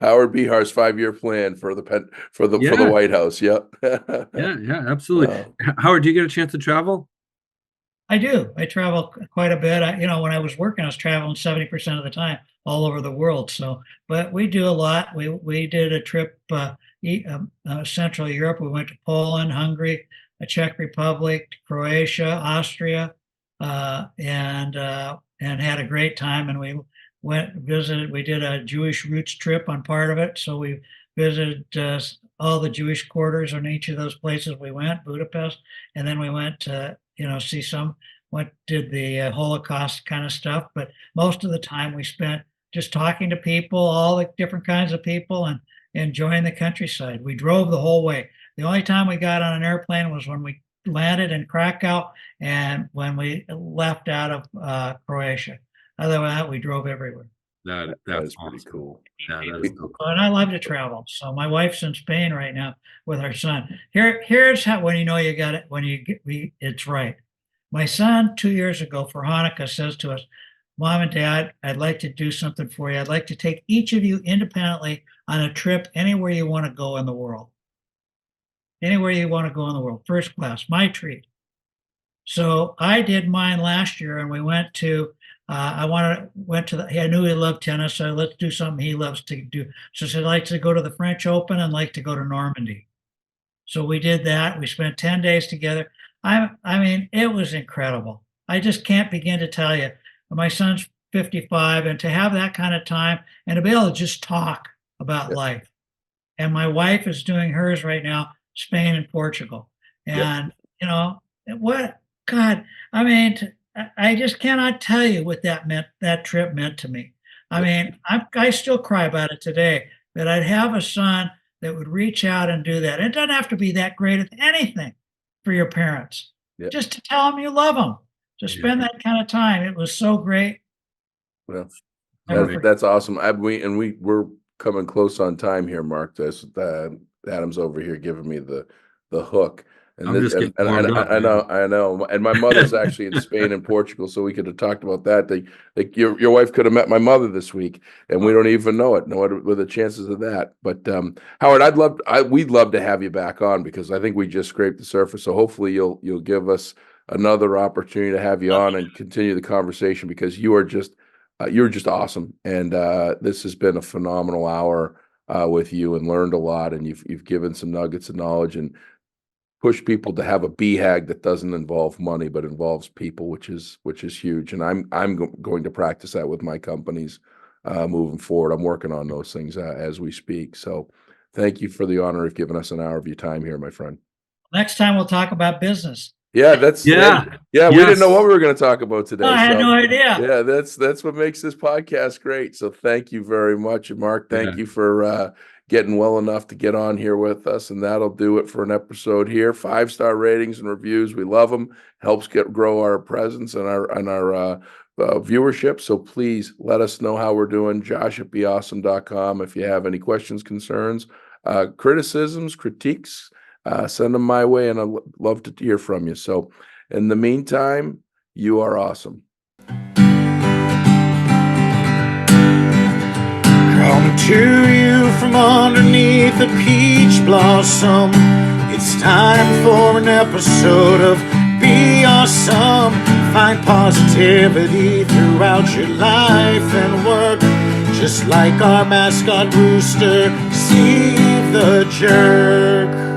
Howard Behar's 5-year plan for the White House. Yep. Yeah, absolutely. Howard, do you get a chance to travel? I do. I travel quite a bit. When I was working, I was traveling 70% of the time all over the world. So, but we do a lot. We did a trip Central Europe. We went to Poland, Hungary, the Czech Republic, Croatia, Austria. And had a great time. And we visited. We did a Jewish roots trip on part of it. So we visited all the Jewish quarters in each of those places we went, Budapest, and then we went to see did the Holocaust kind of stuff. But most of the time we spent just talking to people, all the different kinds of people, and enjoying the countryside. We drove the whole way. The only time we got on an airplane was when we landed in Krakow and when we left out of Croatia. Other than that, we drove everywhere. That's awesome. Pretty cool. That is so cool. And I love to travel. So my wife's in Spain right now with our son. Here's how when you got it, it's right. My son 2 years ago for Hanukkah says to us, "Mom and Dad, I'd like to do something for you. I'd like to take each of you independently on a trip anywhere you want to go in the world. Anywhere you want to go in the world, first class, my treat." So I did mine last year, and we went to. I knew he loved tennis, so let's do something he loves to do. So I said, "I'd like to go to the French Open and like to go to Normandy." So we did that. We spent 10 days together. I mean, it was incredible. I just can't begin to tell you. My son's 55, and to have that kind of time and to be able to just talk about Yep. life. And my wife is doing hers right now, Spain and Portugal. Yep. And, what, God, I mean, I just cannot tell you what that trip meant to me. I mean, I still cry about it today, that I'd have a son that would reach out and do that. It doesn't have to be that great at anything for your parents. Yep. Just to tell them you love them, to spend that kind of time. It was so great. Well, Never Right. forget. that's awesome. We're coming close on time here, Mark. This Adam's over here giving me the hook, and I'm just getting warmed up, I man. know. And my mother's actually in Spain and Portugal, so we could have talked about that. Your wife could have met my mother this week, and we don't even know it. What are the chances of that? But Howard, we'd love to have you back on, because I think we just scraped the surface. So hopefully you'll give us another opportunity to have you on and continue the conversation, because you're just awesome, and this has been a phenomenal hour with you, and learned a lot, and you've given some nuggets of knowledge and pushed people to have a BHAG that doesn't involve money but involves people, which is huge. And I'm going to practice that with my companies moving forward. I'm working on those things as we speak. So thank you for the honor of giving us an hour of your time here, my friend. Next time we'll talk about business. Yeah, that's Yeah. We didn't Yes. know what we were going to talk about today. I had no idea. Yeah, that's what makes this podcast great. So thank you very much. And Mark, thank you for getting well enough to get on here with us. And that'll do it for an episode here. 5-star ratings and reviews. We love them. Helps grow our presence and our viewership. So please let us know how we're doing. Josh@BeAuSm.com. If you have any questions, concerns, criticisms, critiques, send them my way, and I'd love to hear from you. So in the meantime, you are awesome. Coming to you from underneath a peach blossom. It's time for an episode of BeAuSm. Find positivity throughout your life and work. Just like our mascot rooster, Steve the Jerk.